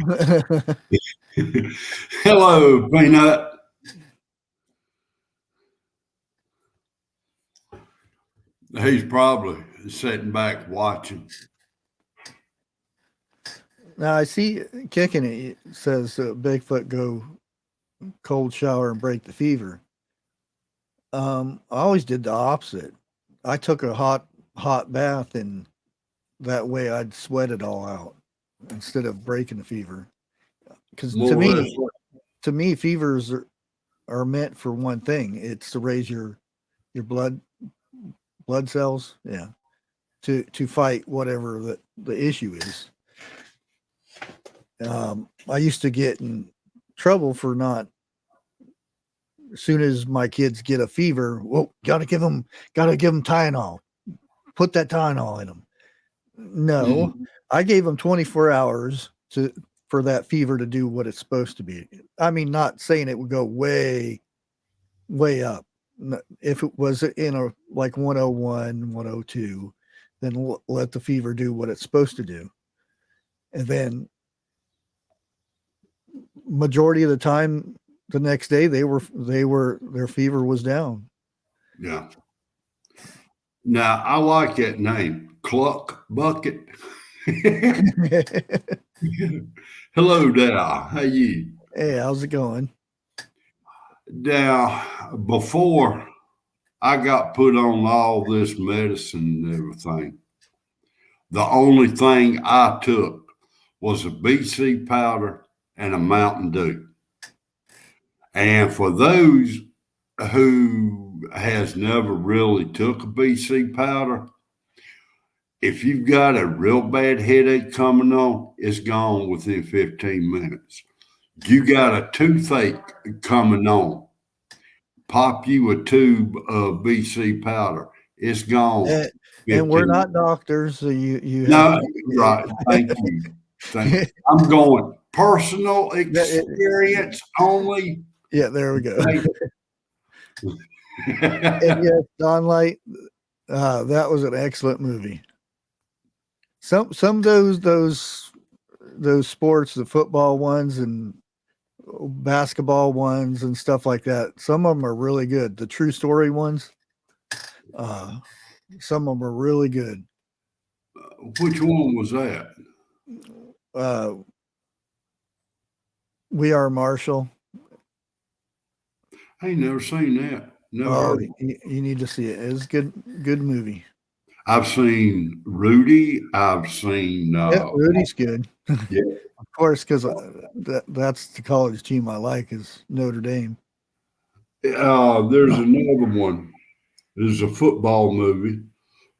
Speaker 3: Hello, Peanut. He's probably sitting back watching.
Speaker 4: Now I see kicking it says Bigfoot go cold shower and break the fever. I always did the opposite. I took a hot bath, and that way I'd sweat it all out instead of breaking the fever. Because
Speaker 3: More or less.
Speaker 4: to me, fevers are meant for one thing. It's to raise your blood cells, yeah, to fight whatever the issue is. I used to get in trouble for not. As soon as my kids get a fever, well, gotta give them Tylenol. Put that Tylenol in them. No, I gave them 24 hours for that fever to do what it's supposed to be. I mean, not saying it would go way up. If it was in a like 101, 102, then let the fever do what it's supposed to do. And then majority of the time, the next day their fever was down.
Speaker 3: Yeah. Now I like that name, Cluck Bucket. Hello there. How you?
Speaker 4: Hey, how's it going?
Speaker 3: Now, before I got put on all this medicine and everything, the only thing I took was a BC powder and a Mountain Dew. And for those who has never really took a BC powder, if you've got a real bad headache coming on, it's gone within 15 minutes. You got a toothache coming on, pop you a tube of BC powder. It's gone.
Speaker 4: And we're not doctors, so you
Speaker 3: no, right. Thank you. Thank you. I'm going personal experience only.
Speaker 4: Yeah, there we go. And yes, Don Light, that was an excellent movie. Some of those sports, the football ones and basketball ones and stuff like that, some of them are really good. The true story ones, some of them are really good.
Speaker 3: Which one was that?
Speaker 4: We Are Marshall.
Speaker 3: I ain't never seen that. Never.
Speaker 4: Oh, you need to see it. It's good movie.
Speaker 3: I've seen Rudy. I've seen.
Speaker 4: Rudy's good.
Speaker 3: Yeah.
Speaker 4: Of course, because that's the college team I like is Notre Dame.
Speaker 3: There's another one. There's a football movie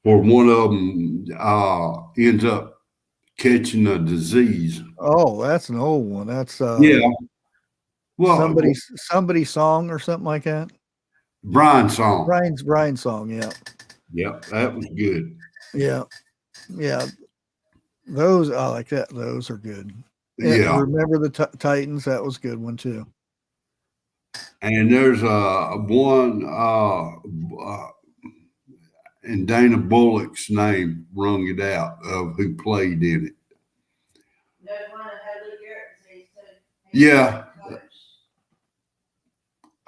Speaker 3: where one of them ends up catching a disease.
Speaker 4: Oh, that's an old one. That's
Speaker 3: yeah. Well,
Speaker 4: somebody's song or something like that.
Speaker 3: Brian's song.
Speaker 4: Brian's song. Yeah.
Speaker 3: Yeah, that was good.
Speaker 4: Yeah. Those I like that. Those are good.
Speaker 3: Yeah.
Speaker 4: Remember the Titans? That was a good one too.
Speaker 3: And there's one and Dana Bullock's name rung it out of who played in it. Yeah.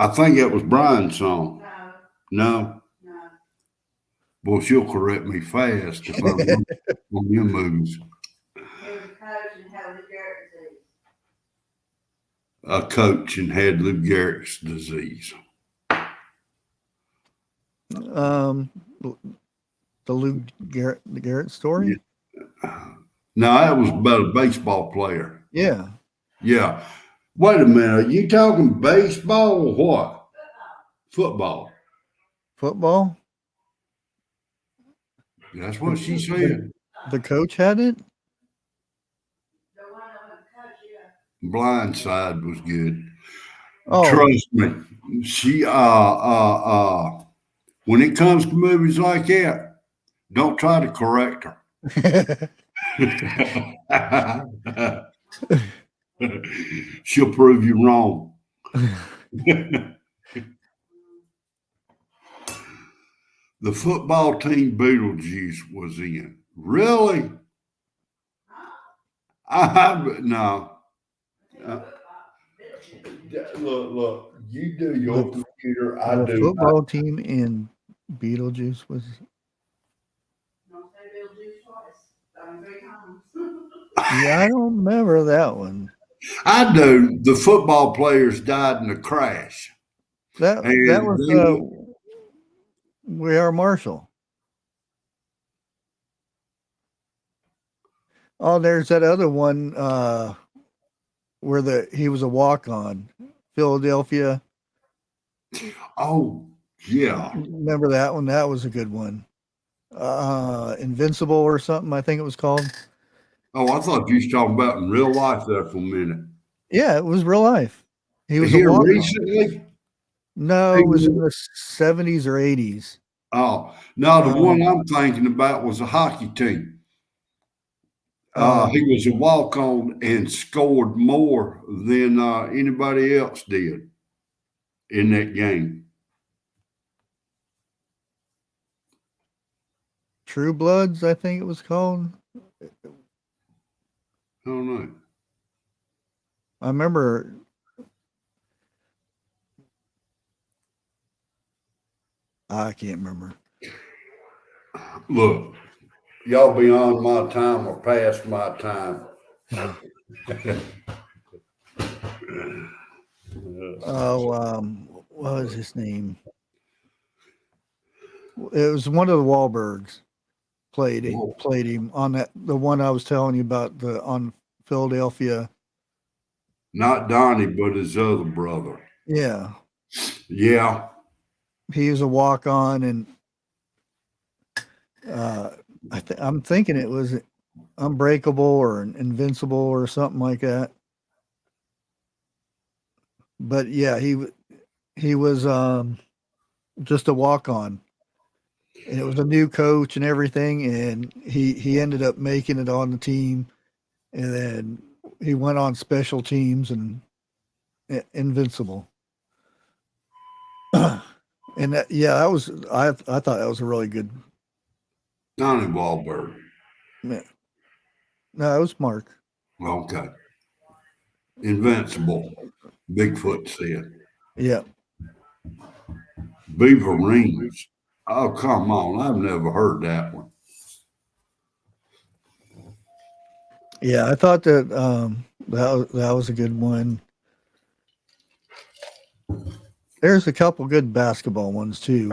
Speaker 3: I think that was Brian's song. No. Well, she'll correct me fast if I'm on your moves. A coach and had Lou Gehrig's disease.
Speaker 4: The Lou Gehrig story?
Speaker 3: Yeah. No, that was about a baseball player.
Speaker 4: Yeah.
Speaker 3: Yeah. Wait a minute. Are you talking baseball or what? Football.
Speaker 4: Football?
Speaker 3: That's what she said.
Speaker 4: The coach had it?
Speaker 3: Blind Side was good.
Speaker 4: Oh.
Speaker 3: Trust me. She when it comes to movies like that, don't try to correct her. She'll prove you wrong. The football team Beetlejuice was in. Really? No. Look. You do your computer. I do.
Speaker 4: The football team in Beetlejuice was. Yeah, I don't remember that one.
Speaker 3: I do. The football players died in a crash.
Speaker 4: That was We Are Marshall. Oh, there's that other one where he was a walk-on, Philadelphia.
Speaker 3: Oh, yeah.
Speaker 4: Remember that one? That was a good one. Invincible or something, I think it was called.
Speaker 3: Oh, I thought you was talking about in real life there for a minute.
Speaker 4: Yeah, it was real life. He was a
Speaker 3: Here
Speaker 4: walk-on.
Speaker 3: recently?
Speaker 4: No, it was in the 70s or 80s.
Speaker 3: Oh, no, the one I'm thinking about was a hockey team. He was a walk-on and scored more than anybody else did in that game.
Speaker 4: True Bloods, I think it was called.
Speaker 3: I don't know.
Speaker 4: I remember. I can't remember.
Speaker 3: Look, y'all beyond my time or past my time.
Speaker 4: What was his name? It was one of the Wahlbergs played him on the one I was telling you about on Philadelphia.
Speaker 3: Not Donnie, but his other brother.
Speaker 4: Yeah.
Speaker 3: Yeah.
Speaker 4: He was a walk-on, and I'm thinking it was Unbreakable or Invincible or something like that. But yeah, he was just a walk-on, and it was a new coach and everything, and he ended up making it on the team, and then he went on special teams and Invincible. And I thought that was a really good.
Speaker 3: Donnie Wahlberg.
Speaker 4: Yeah. No, it was Mark.
Speaker 3: Okay. Invincible. Bigfoot said.
Speaker 4: Yeah.
Speaker 3: Beaver Rings. Oh, come on. I've never heard that one.
Speaker 4: Yeah, I thought that that was a good one. There's a couple good basketball ones too.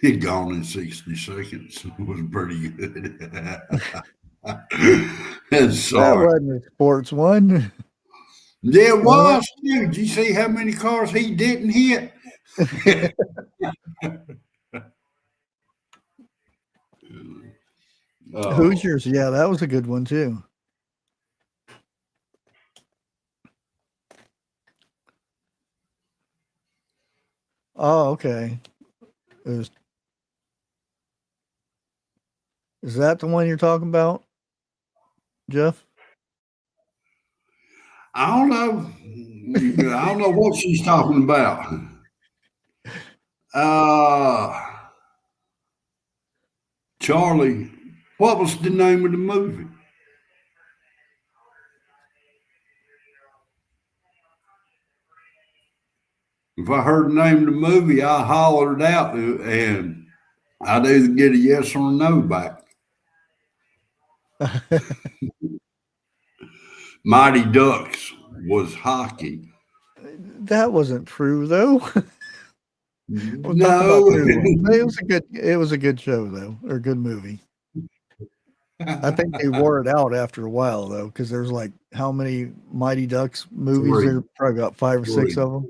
Speaker 3: He gone in 60 seconds. It was pretty good.
Speaker 4: That
Speaker 3: Sorry.
Speaker 4: wasn't a sports one.
Speaker 3: Yeah, it was. Did you see how many cars he didn't hit?
Speaker 4: Hoosiers, yeah, that was a good one too. Oh, okay. Is that the one you're talking about, Jeff?
Speaker 3: I don't know. I don't know what she's talking about. Charlie, what was the name of the movie? If I heard the name of the movie, I hollered out and I'd either get a yes or a no back. Mighty Ducks was hockey.
Speaker 4: That wasn't true though.
Speaker 3: No.
Speaker 4: It was a good show though, or a good movie. I think they wore it out after a while though, because there's like how many Mighty Ducks movies?
Speaker 3: Three.
Speaker 4: There probably got 5 or 6 of them.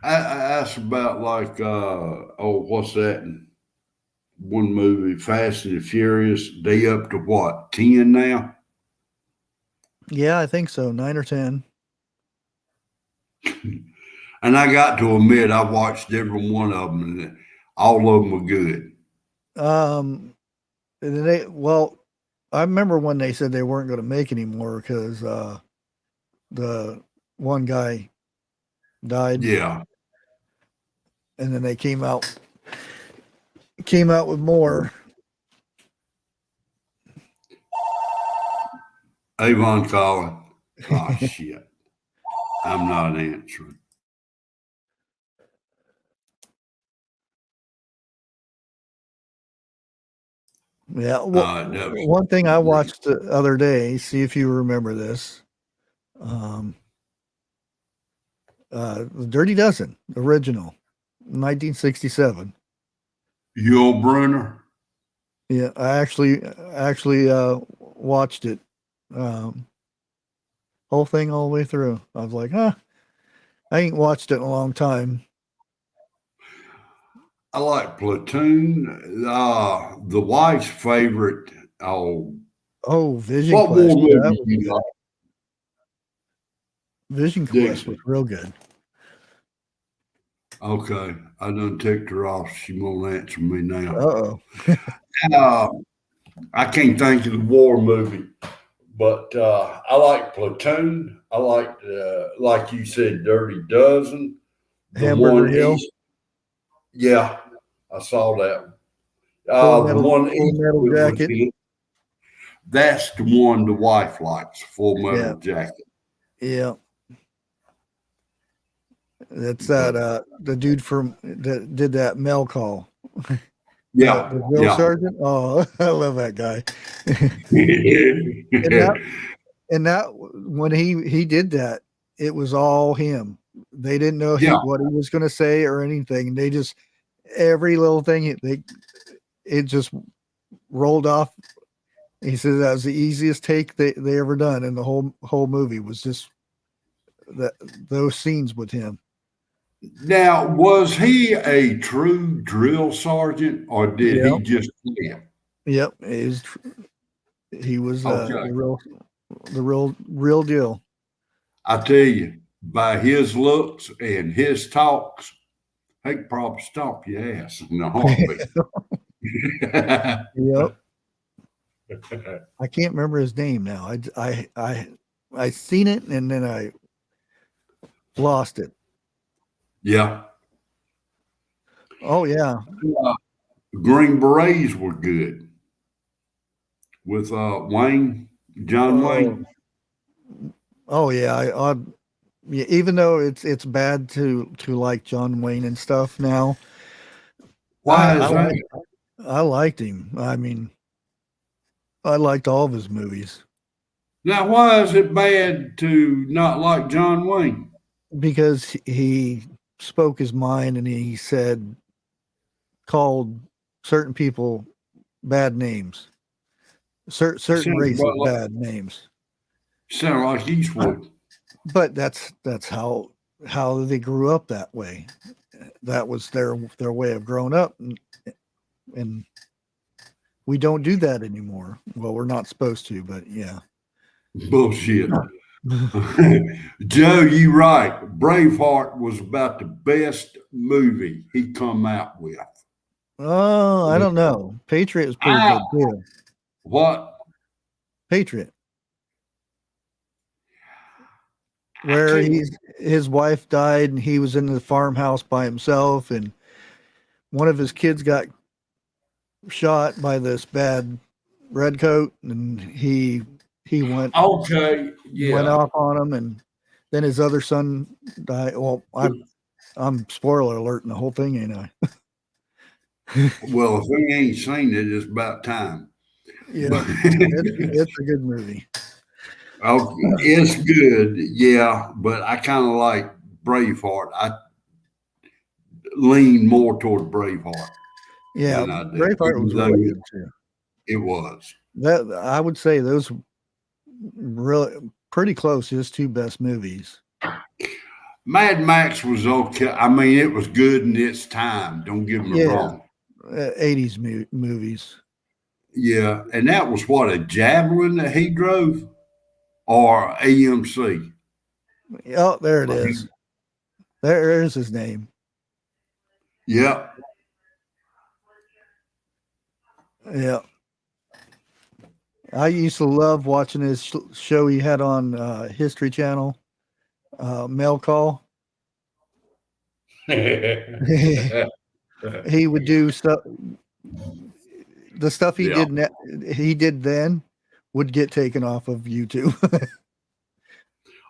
Speaker 3: I asked about like what's that one movie, Fast and the Furious? They up to what, 10 now?
Speaker 4: Yeah, I think so, 9 or 10.
Speaker 3: And I got to admit, I watched every one of them, and all of them were good.
Speaker 4: I remember when they said they weren't going to make any more because the one guy died.
Speaker 3: Yeah.
Speaker 4: And then they came out with more.
Speaker 3: Avon calling. Oh, shit. I'm not answering.
Speaker 4: Yeah. Well, one thing I watched the other day, see if you remember this. The Dirty Dozen, original, 1967.
Speaker 3: Yul Brynner.
Speaker 4: Yeah, I actually watched it, whole thing all the way through. I was like, I ain't watched it in a long time.
Speaker 3: I like Platoon. The wife's favorite. Oh,
Speaker 4: Vision
Speaker 3: what
Speaker 4: Quest.
Speaker 3: war
Speaker 4: Yeah,
Speaker 3: movie
Speaker 4: that
Speaker 3: do you like?
Speaker 4: Vision Quest was
Speaker 3: Dixie.
Speaker 4: real good.
Speaker 3: Okay, I done ticked her off. She won't answer me now.
Speaker 4: Uh-oh.
Speaker 3: I can't think of the war movie, but I like Platoon. I like you said, Dirty Dozen. The
Speaker 4: Hamburger
Speaker 3: one
Speaker 4: Hill.
Speaker 3: east. Yeah, I saw that.
Speaker 4: Full
Speaker 3: The
Speaker 4: Metal,
Speaker 3: one
Speaker 4: Full
Speaker 3: east
Speaker 4: Metal
Speaker 3: with
Speaker 4: Jacket.
Speaker 3: him. That's the one the wife likes. Full Metal Jacket.
Speaker 4: Yeah. That's that the dude that did that mail call.
Speaker 3: Yeah,
Speaker 4: The drill
Speaker 3: yeah.
Speaker 4: sergeant. Oh, I love that guy. and that when he did that, it was all him. They didn't know
Speaker 3: Yeah.
Speaker 4: what he was going to say or anything. They just every little thing it just rolled off. He said that was the easiest take they ever done, and the whole movie was just those scenes with him.
Speaker 3: Now, was he a true drill sergeant, or did he just play it?
Speaker 4: Yep, he was the real deal.
Speaker 3: I tell you, by his looks and his talks, he could probably stomp your ass in a heartbeat.
Speaker 4: Yep. I can't remember his name now. I seen it and then I lost it.
Speaker 3: Yeah.
Speaker 4: Oh yeah.
Speaker 3: Green Berets were good with John Wayne.
Speaker 4: Oh yeah, yeah, even though it's bad to like John Wayne and stuff now.
Speaker 3: Why is that?
Speaker 4: I liked him. I mean, I liked all of his movies.
Speaker 3: Now, why is it bad to not like John Wayne?
Speaker 4: Because he spoke his mind and he called certain people bad names, certain races bad names.
Speaker 3: Sound like Eastwood.
Speaker 4: But that's how they grew up that way. That was their way of growing up, and we don't do that anymore. Well, we're not supposed to, but yeah.
Speaker 3: Bullshit. Joe, you right. Braveheart was about the best movie he come out with.
Speaker 4: Oh, I don't know. Patriot was pretty good too.
Speaker 3: What?
Speaker 4: Patriot. Where his wife died and he was in the farmhouse by himself, and one of his kids got shot by this bad redcoat, and he went went off on him, and then his other son died. Well, I'm spoiler alerting the whole thing, ain't I?
Speaker 3: Well, if we ain't seen it, it's about time.
Speaker 4: Yeah, it's a good movie.
Speaker 3: Oh, it's good, yeah, but I kind of like Braveheart. I lean more toward Braveheart.
Speaker 4: Yeah, Braveheart was really good too.
Speaker 3: It was.
Speaker 4: That I would say those really pretty close. His two best movies.
Speaker 3: Mad Max was okay. I mean, it was good in its time. Don't get me wrong.
Speaker 4: 80s movies.
Speaker 3: Yeah, and that was what, a Javelin that he drove, or AMC?
Speaker 4: Oh, there it is. There is his name.
Speaker 3: Yep.
Speaker 4: Yeah. I used to love watching his show he had on History Channel, Mail Call. He would do stuff. The stuff he did then would get taken off of YouTube.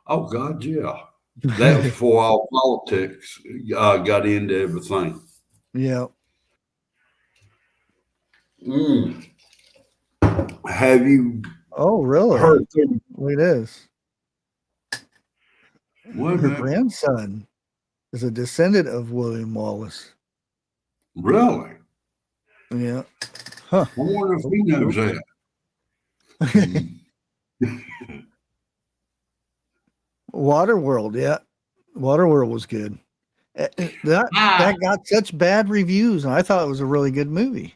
Speaker 3: Oh God, yeah. That was before all politics got into everything.
Speaker 4: Yeah.
Speaker 3: Have you?
Speaker 4: Oh, really?
Speaker 3: Heard
Speaker 4: Look at this.
Speaker 3: What?
Speaker 4: Her grandson. is a descendant of William Wallace.
Speaker 3: Really?
Speaker 4: Yeah. Huh.
Speaker 3: I wonder if he knows that.
Speaker 4: Waterworld, yeah. Waterworld was good. That got such bad reviews, and I thought it was a really good movie.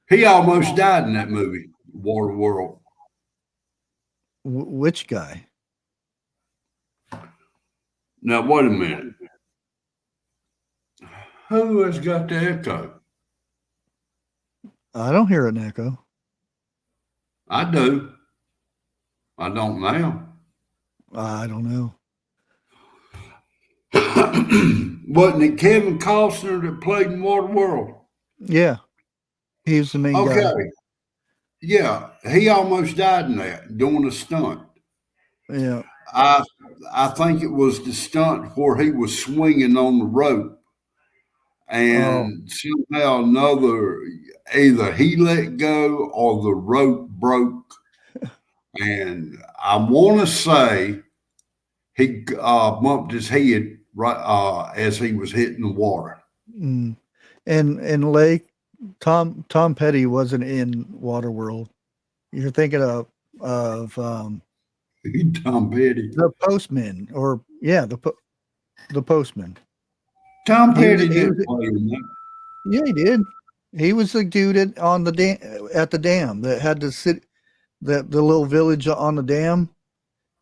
Speaker 3: He almost died in that movie, Waterworld.
Speaker 4: Which guy?
Speaker 3: Now, wait a minute. Who has got the echo?
Speaker 4: I don't hear an echo.
Speaker 3: I do. I don't now.
Speaker 4: I don't know.
Speaker 3: Wasn't it Kevin Costner that played in Waterworld?
Speaker 4: Yeah, he was the main
Speaker 3: Okay.
Speaker 4: guy.
Speaker 3: Yeah, he almost died in that doing a stunt.
Speaker 4: Yeah.
Speaker 3: I think it was the stunt where he was swinging on the rope, and somehow or another, either he let go or the rope broke. And I want to say he bumped his head right as he was hitting the water.
Speaker 4: Mm. And Lake Tom Petty wasn't in Waterworld. You're thinking of
Speaker 3: Tom Petty.
Speaker 4: the Postman, or yeah, the Postman.
Speaker 3: Tom
Speaker 4: He
Speaker 3: Petty
Speaker 4: was-
Speaker 3: didn't play in that.
Speaker 4: Yeah, he did. He was the dude at the dam that had to sit the little village on the dam,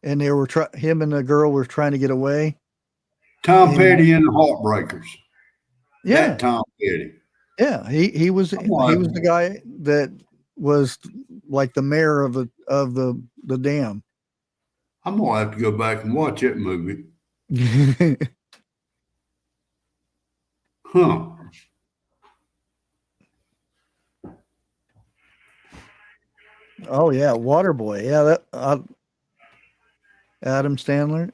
Speaker 4: and they were him and the girl were trying to get away.
Speaker 3: Tom
Speaker 4: And-
Speaker 3: Petty and the Heartbreakers.
Speaker 4: Yeah,
Speaker 3: That Tom Petty.
Speaker 4: yeah. He was the guy that was like the mayor of the dam.
Speaker 3: I'm gonna have to go back and watch that movie. Huh.
Speaker 4: Oh yeah, Waterboy. Yeah, that Adam Sandler.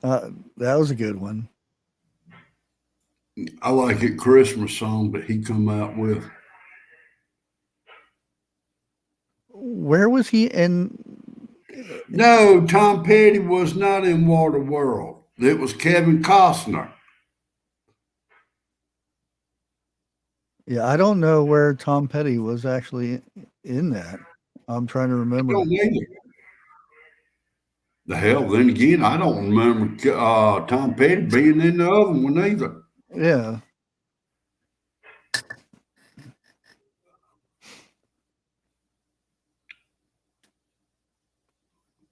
Speaker 4: That was a good one.
Speaker 3: I like it Christmas song that he come out with.
Speaker 4: Where was he in?
Speaker 3: No, Tom Petty was not in Waterworld. It was Kevin Costner.
Speaker 4: Yeah, I don't know where Tom Petty was actually in that. I'm trying to
Speaker 3: I
Speaker 4: remember.
Speaker 3: don't either. The hell, then again, I don't remember Tom Petty being in the other one either.
Speaker 4: Yeah.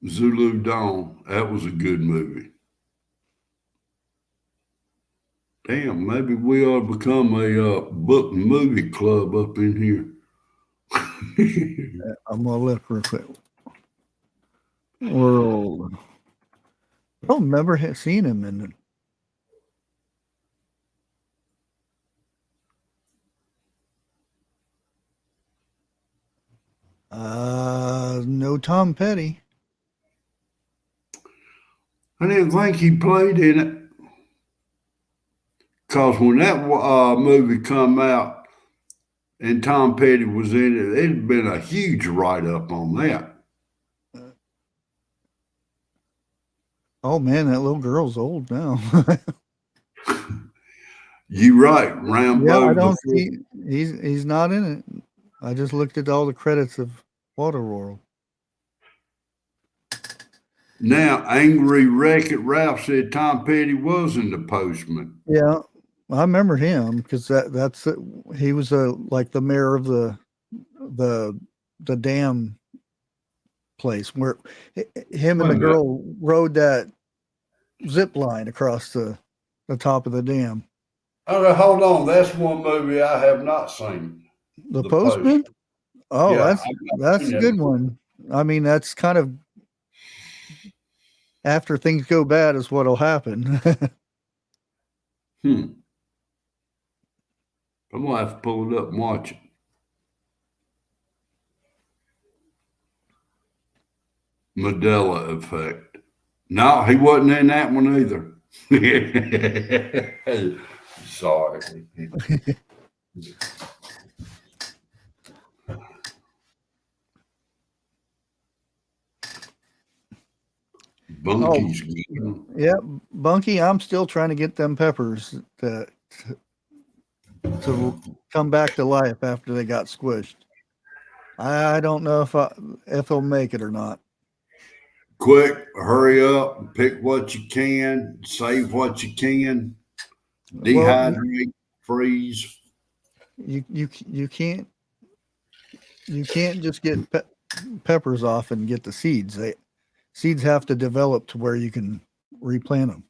Speaker 3: Zulu Dawn, that was a good movie. Damn, maybe we ought to become a book and movie club up in here.
Speaker 4: I'm gonna look real quick. World. I don't remember seeing him in it. No Tom Petty.
Speaker 3: I didn't think he played in it. Because when that movie come out and Tom Petty was in it, it'd been a huge write-up on that.
Speaker 4: Oh man, that little girl's old now.
Speaker 3: You right, Rambo.
Speaker 4: Yeah, I don't see he's not in it. I just looked at all the credits of Waterworld.
Speaker 3: Now, Angry Wreck-It Ralph said Tom Petty was in The Postman.
Speaker 4: Yeah, I remember him because he was like the mayor of the dam place where him and the girl rode that zip line across the top of the dam.
Speaker 3: Okay, hold on. That's one movie I have not seen.
Speaker 4: The Postman? Oh,
Speaker 3: Yeah,
Speaker 4: that's a good one. I mean, that's kind of after things go bad is what'll happen.
Speaker 3: I'm gonna have to pull it up and watch it. Mandela Effect. No, he wasn't in that one either. Sorry. Bunky's good.
Speaker 4: Yeah, Bunky, I'm still trying to get them peppers to come back to life after they got squished. I don't know if they'll make it or not.
Speaker 3: Quick, hurry up, pick what you can, save what you can, dehydrate, freeze.
Speaker 4: You can't just get peppers off and get the seeds. Seeds have to develop to where you can replant them.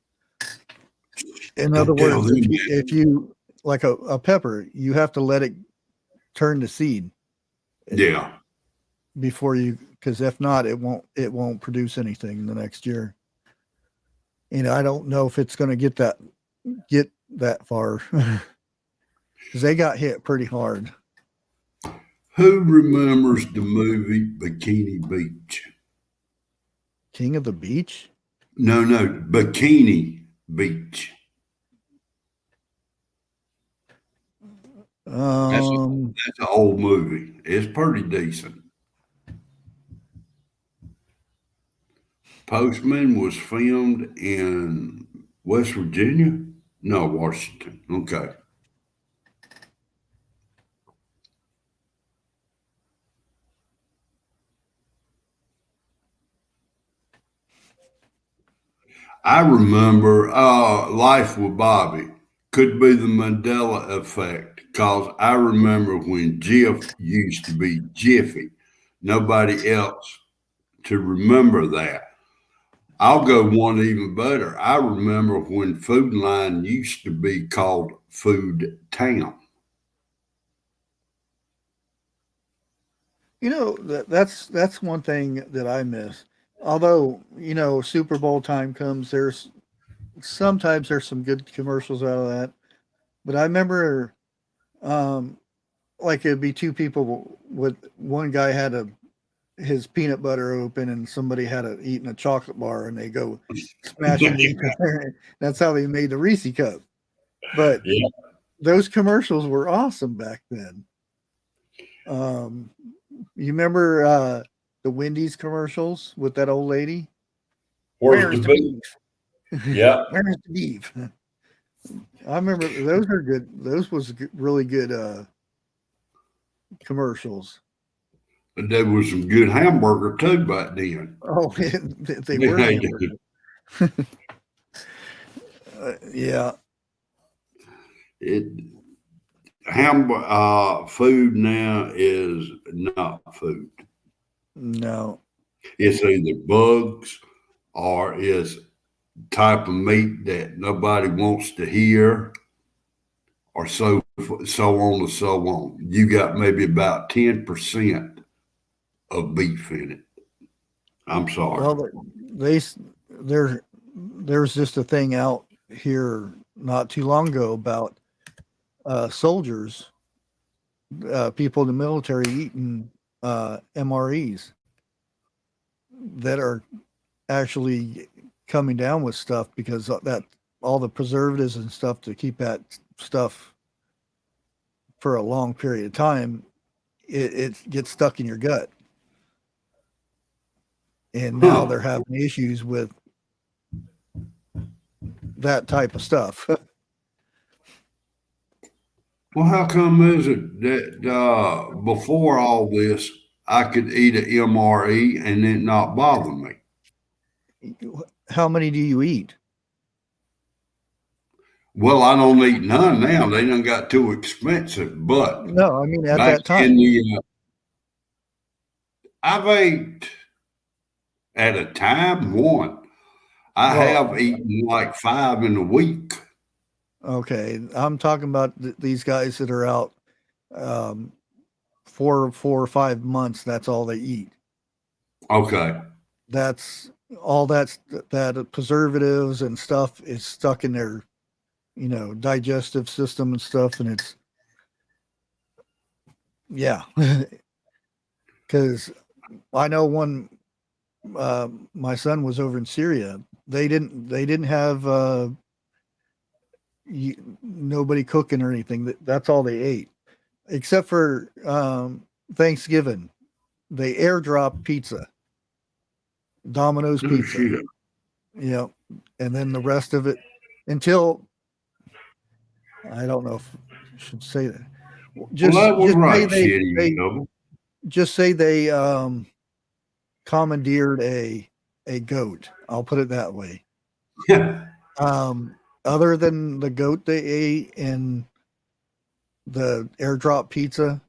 Speaker 4: In other words, if you like a pepper, you have to let it turn to seed.
Speaker 3: Yeah.
Speaker 4: Before you, because if not, it won't produce anything the next year. And I don't know if it's going to get that far because they got hit pretty hard.
Speaker 3: Who remembers the movie Bikini Beach?
Speaker 4: King of the Beach?
Speaker 3: No, Bikini Beach. That's an old movie. It's pretty decent. Postman was filmed in West Virginia? No, Washington. Okay. I remember Life with Bobby. Could be the Mandela effect, because I remember when Jif used to be Jiffy. Nobody else to remember that. I'll go one even better. I remember when Food Line used to be called Food Town.
Speaker 4: You know, that's one thing that I miss. Although, you know, Super Bowl time comes, sometimes there's some good commercials out of that. But I remember like it'd be two people with one guy had his peanut butter open and somebody had eaten a chocolate bar and they go smashing each other. That's how they made the Reese cup. But those commercials were awesome back then. You remember the Wendy's commercials with that old lady?
Speaker 8: Where's the beef? Yeah.
Speaker 4: Where's the beef? I remember those are good. Those was really good commercials.
Speaker 3: But there was some good hamburger too back then.
Speaker 4: Oh, they were hamburgers. Yeah.
Speaker 3: Food now is not food.
Speaker 4: No.
Speaker 3: It's either bugs or it's type of meat that nobody wants to hear, or so on and so on. You got maybe about 10% of beef in it. I'm sorry.
Speaker 4: Well, there's just a thing out here not too long ago about soldiers, people in the military eating MREs that are actually coming down with stuff because that all the preservatives and stuff to keep that stuff for a long period of time, it gets stuck in your gut. And now they're having issues with that type of stuff.
Speaker 3: Well, how come is it that before all this, I could eat an MRE and it not bother me?
Speaker 4: How many do you eat?
Speaker 3: Well, I don't eat none now. They done got too expensive. But
Speaker 4: no, I mean at that time.
Speaker 3: I've ate at a time one. I have eaten like 5 in a week.
Speaker 4: Okay, I'm talking about these guys that are out 4 or 5 months. That's all they eat.
Speaker 3: Okay.
Speaker 4: That's all. That preservatives and stuff is stuck in their, digestive system and stuff, and it's because I know one. My son was over in Syria. They didn't have nobody cooking or anything. That's all they ate, except for Thanksgiving. They airdrop pizza, Domino's pizza.
Speaker 3: Shit.
Speaker 4: Yeah, and then the rest of it until I don't know if I should say that.
Speaker 3: Well, that was
Speaker 4: Just say
Speaker 3: right, shitty
Speaker 4: they
Speaker 3: double.
Speaker 4: just say they commandeered a goat. I'll put it that way. Other than the goat they ate and the airdrop pizza,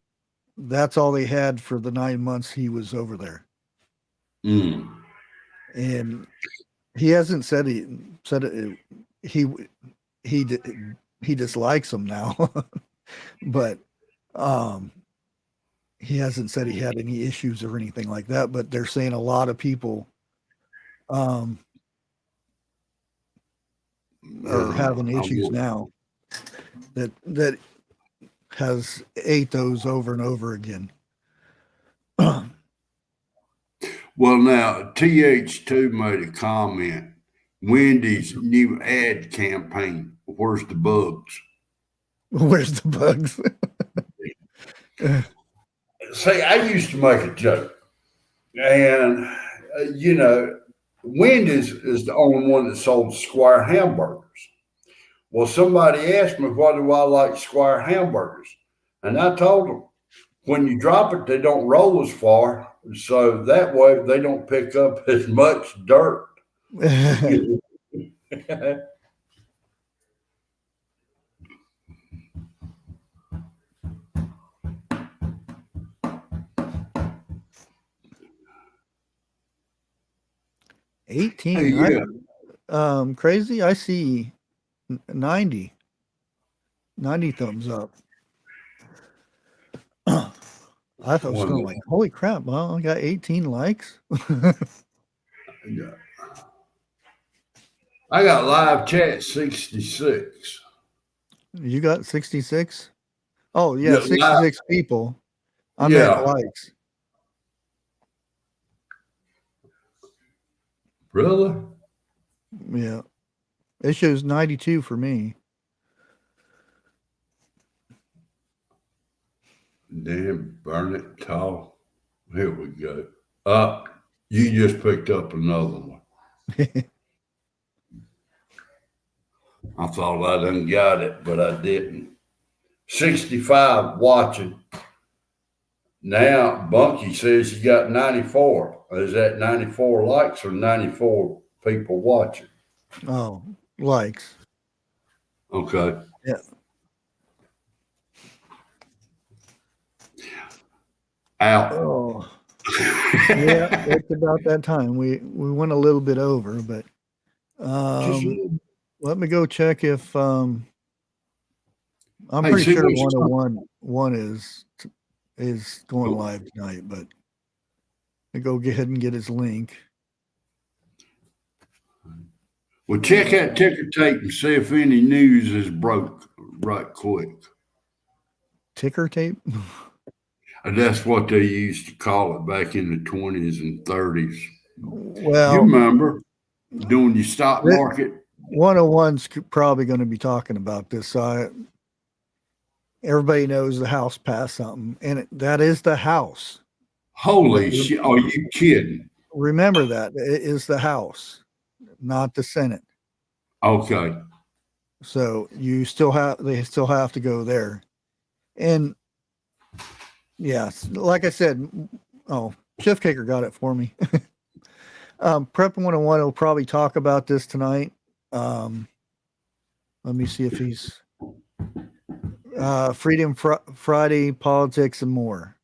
Speaker 4: that's all they had for the 9 months he was over there.
Speaker 3: Mm.
Speaker 4: And he hasn't said he he dislikes them now, but he hasn't said he had any issues or anything like that. But they're saying a lot of people are having issues now that has ate those over and over again.
Speaker 3: Well, now TH2 made a comment. Wendy's new ad campaign. Where's the bugs?
Speaker 4: Where's the bugs?
Speaker 3: See, I used to make a joke, and Wendy's is the only one that sold Squire hamburgers. Well, somebody asked me, why do I like Squire hamburgers? And I told them, when you drop it, they don't roll as far. So that way they don't pick up as much dirt.
Speaker 4: 18.
Speaker 3: Yeah.
Speaker 4: Crazy. I see 90 thumbs up. I thought it was going like, holy crap, well, I got 18 likes.
Speaker 3: Yeah. I got live chat 66.
Speaker 4: You got 66? Oh, yeah, 66 people. I meant likes.
Speaker 3: Really?
Speaker 4: Yeah. It shows 92 for me.
Speaker 3: Damn, burn it tall. Here we go. You just picked up another one. I thought I done got it, but I didn't. 65 watching. Now, Bunky says you got 94. Is that 94 likes or 94 people watching?
Speaker 4: Oh, likes.
Speaker 3: Okay.
Speaker 4: Yeah.
Speaker 3: Out.
Speaker 4: Oh. Yeah, it's about that time. We went a little bit over, but let me go check if I'm pretty sure 101 is going live tonight, but I go ahead and get his link.
Speaker 3: Well, check out Ticker Tape and see if any news is broke right quick.
Speaker 4: Ticker tape?
Speaker 3: And that's what they used to call it back in the 20s and 30s.
Speaker 4: Well,
Speaker 3: you remember doing your stock market?
Speaker 4: 101's probably going to be talking about this. Everybody knows the House passed something, and that is the House.
Speaker 3: Holy shit. Are you kidding?
Speaker 4: Remember that. It is the House, not the Senate.
Speaker 3: Okay.
Speaker 4: So they still have to go there. And yeah, like I said, Chef Caker got it for me. Prep 101 will probably talk about this tonight. Let me see if he's Freedom Friday, politics, and more.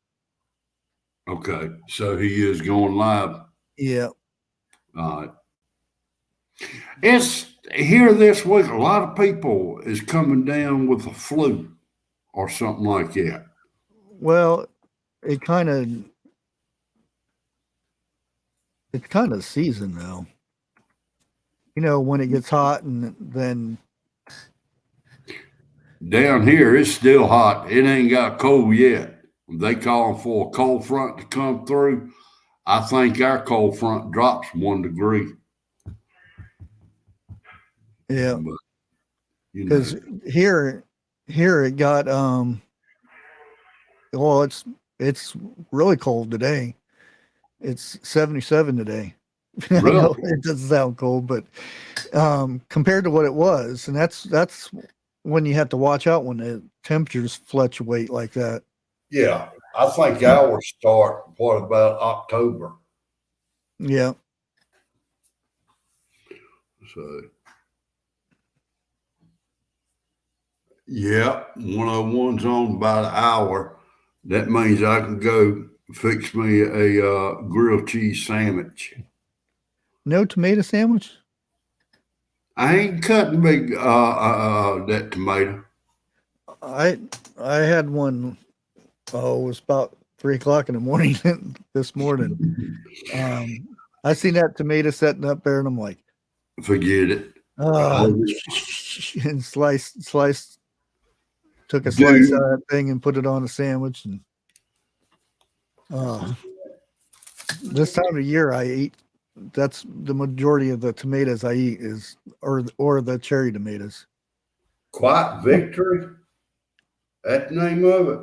Speaker 3: Okay, so he is going live.
Speaker 4: Yeah.
Speaker 3: All right. It's here this week. A lot of people is coming down with the flu or something like that.
Speaker 4: Well, it's kind of season though. You know, when it gets hot and then
Speaker 3: down here it's still hot. It ain't got cold yet. They calling for a cold front to come through. I think our cold front drops 1 degree.
Speaker 4: Yeah. Because here it got well, it's really cold today. It's 77 today. I know
Speaker 3: Really?
Speaker 4: it doesn't sound cold, but compared to what it was, and that's when you have to watch out when the temperatures fluctuate like that.
Speaker 3: Yeah. I think ours start, what, about October?
Speaker 4: Yeah.
Speaker 3: So, yeah, 101's on about an hour. That means I can go fix me a grilled cheese sandwich.
Speaker 4: No tomato sandwich?
Speaker 3: I ain't cutting big that tomato.
Speaker 4: I I had one. Oh, it was about 3 o'clock in the morning this morning. I seen that tomato setting up there, and I'm like,
Speaker 3: Forget it.
Speaker 4: ah,
Speaker 3: Oh,
Speaker 4: and sliced, took a slice out
Speaker 3: dude,
Speaker 4: of that thing and put it on a sandwich. And this time of year, I eat. That's the majority of the tomatoes I eat is, or the cherry tomatoes.
Speaker 3: Quiet Victory. That's the name of it.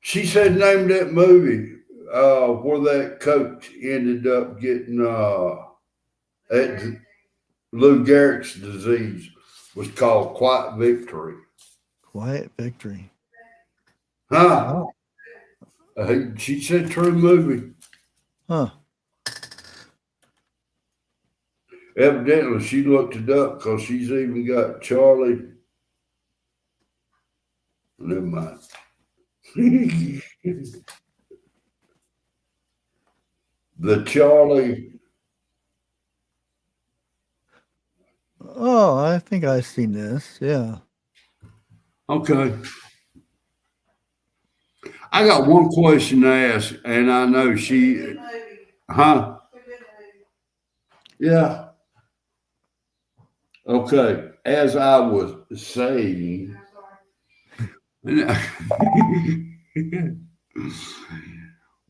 Speaker 3: She said name of that movie where that coach ended up getting Lou Gehrig's disease was called Quiet Victory.
Speaker 4: Quiet Victory.
Speaker 3: Huh?
Speaker 4: Oh,
Speaker 3: She said true movie.
Speaker 4: huh.
Speaker 3: Evidently, she looked it up because she's even got Charlie. Never mind. The Charlie.
Speaker 4: Oh, I think I've seen this. Yeah.
Speaker 3: Okay. I got one question to ask, and I know she. Huh? Yeah. Okay. As I was saying,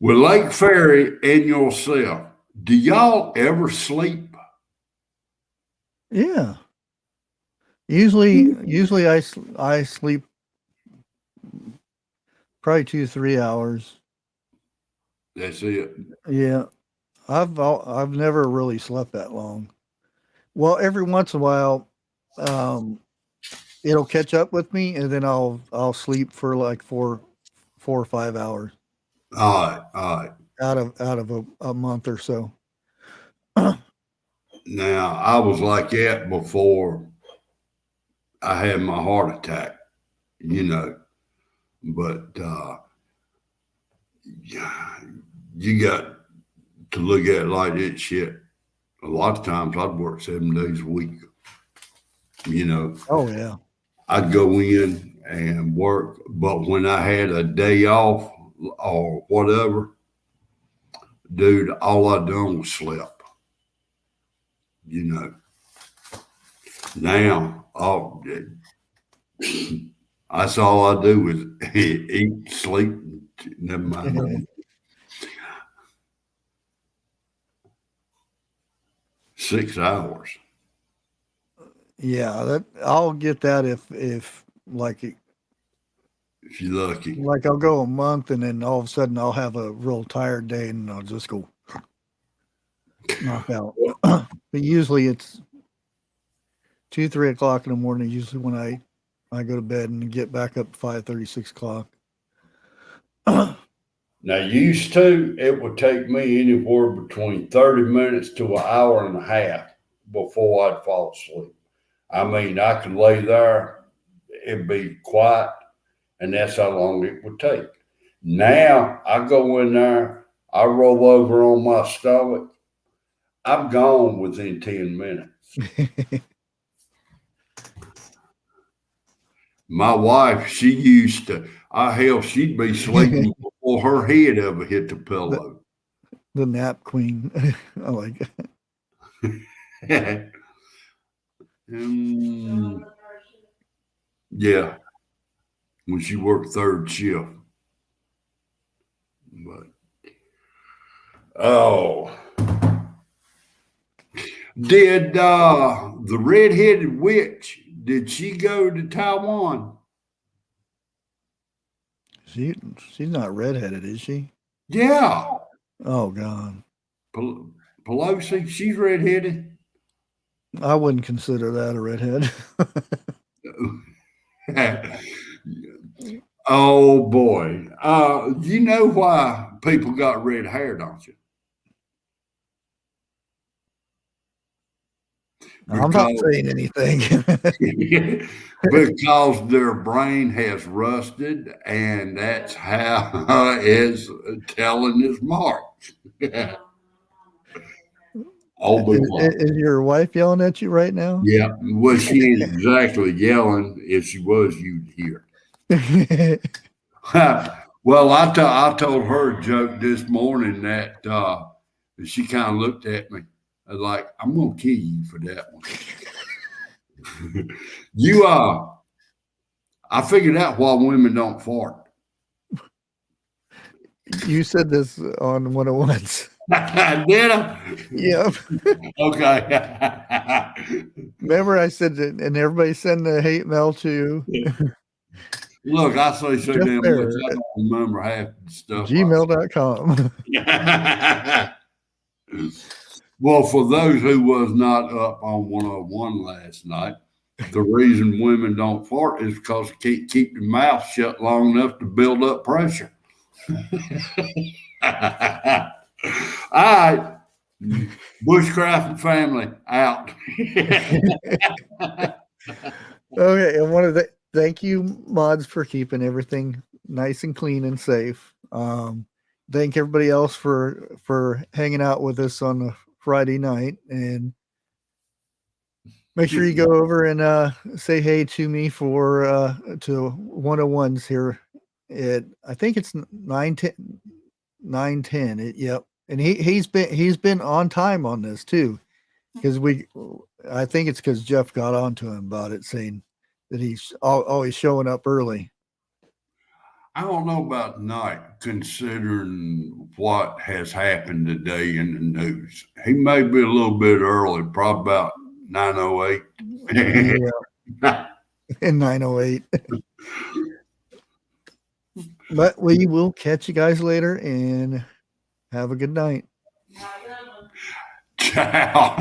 Speaker 3: with Lake Ferry and yourself, do y'all ever sleep?
Speaker 4: Yeah. Usually I sleep probably 2 3 hours.
Speaker 3: That's it.
Speaker 4: Yeah. I've never really slept that long. Well, every once in a while, um, it'll catch up with me, and then I'll sleep for like 4 or 5 hours
Speaker 3: All right. All right.
Speaker 4: out of a month or so.
Speaker 3: Now, I was like that before I had my heart attack, you know, but yeah, you got to look at it like this shit. A lot of times I'd work 7 days a week, you know.
Speaker 4: Oh yeah.
Speaker 3: I'd go in and work, but when I had a day off or whatever, dude, all I done was slept, you know. Now, that's all I do is eat, sleep, never mind. 6 hours.
Speaker 4: Yeah, that I'll get that if
Speaker 3: If you're lucky.
Speaker 4: like I'll go a month, and then all of a sudden I'll have a real tired day, and I'll just go knock out. But usually it's 2 3 o'clock in the morning. Usually when I go to bed and get back up 5:30 6 o'clock.
Speaker 3: Now, used to, it would take me anywhere between 30 minutes to an hour and a half before I'd fall asleep. I mean, I could lay there, it'd be quiet, and that's how long it would take. Now, I go in there, I roll over on my stomach, I'm gone within 10 minutes. My wife, she used to, hell, she'd be sleeping before her head ever hit the pillow.
Speaker 4: The nap queen. I like it.
Speaker 3: Yeah, when she worked third shift. But oh, did the redheaded witch? Did she go to Taiwan?
Speaker 4: She's not redheaded, is she?
Speaker 3: Yeah.
Speaker 4: Oh God.
Speaker 3: Pelosi, she's redheaded.
Speaker 4: I wouldn't consider that a redhead.
Speaker 3: Oh boy. You know why people got red hair, don't you?
Speaker 4: I'm not saying anything.
Speaker 3: Because their brain has rusted, and that's how it's telling its mark. Oh,
Speaker 4: is your wife yelling at you right now?
Speaker 3: yeah. Well, she ain't exactly yelling. If she was, you'd hear. Well, I told her a joke this morning that she kind of looked at me like, I'm going to kill you for that one. I figured out why women don't fart.
Speaker 4: You said this on 101s.
Speaker 3: Did I?
Speaker 4: Yep.
Speaker 3: Okay.
Speaker 4: Remember I said that, and everybody send the hate mail to
Speaker 3: Look, I say so
Speaker 4: Jeff
Speaker 3: damn
Speaker 4: Bear
Speaker 3: much. I don't remember half the stuff.
Speaker 4: gmail.com.
Speaker 3: Well, for those who was not up on 101 last night, the reason women don't fart is because they can't keep their mouth shut long enough to build up pressure. All right. Bushcraft and family out.
Speaker 4: Okay, I want to thank you, mods, for keeping everything nice and clean and safe. Thank everybody else for hanging out with us on a Friday night, and make sure you go over and say hey to me for to 101s here. I think it's 910. Yep, and he's been on time on this too, because I think it's because Jeff got on to him about it, saying that he's always showing up early.
Speaker 3: I don't know about tonight, considering what has happened today in the news. He may be a little bit early, probably about 9:08.
Speaker 4: Yeah, in 9:08. But we will catch you guys later, and have a good night.
Speaker 3: Ciao.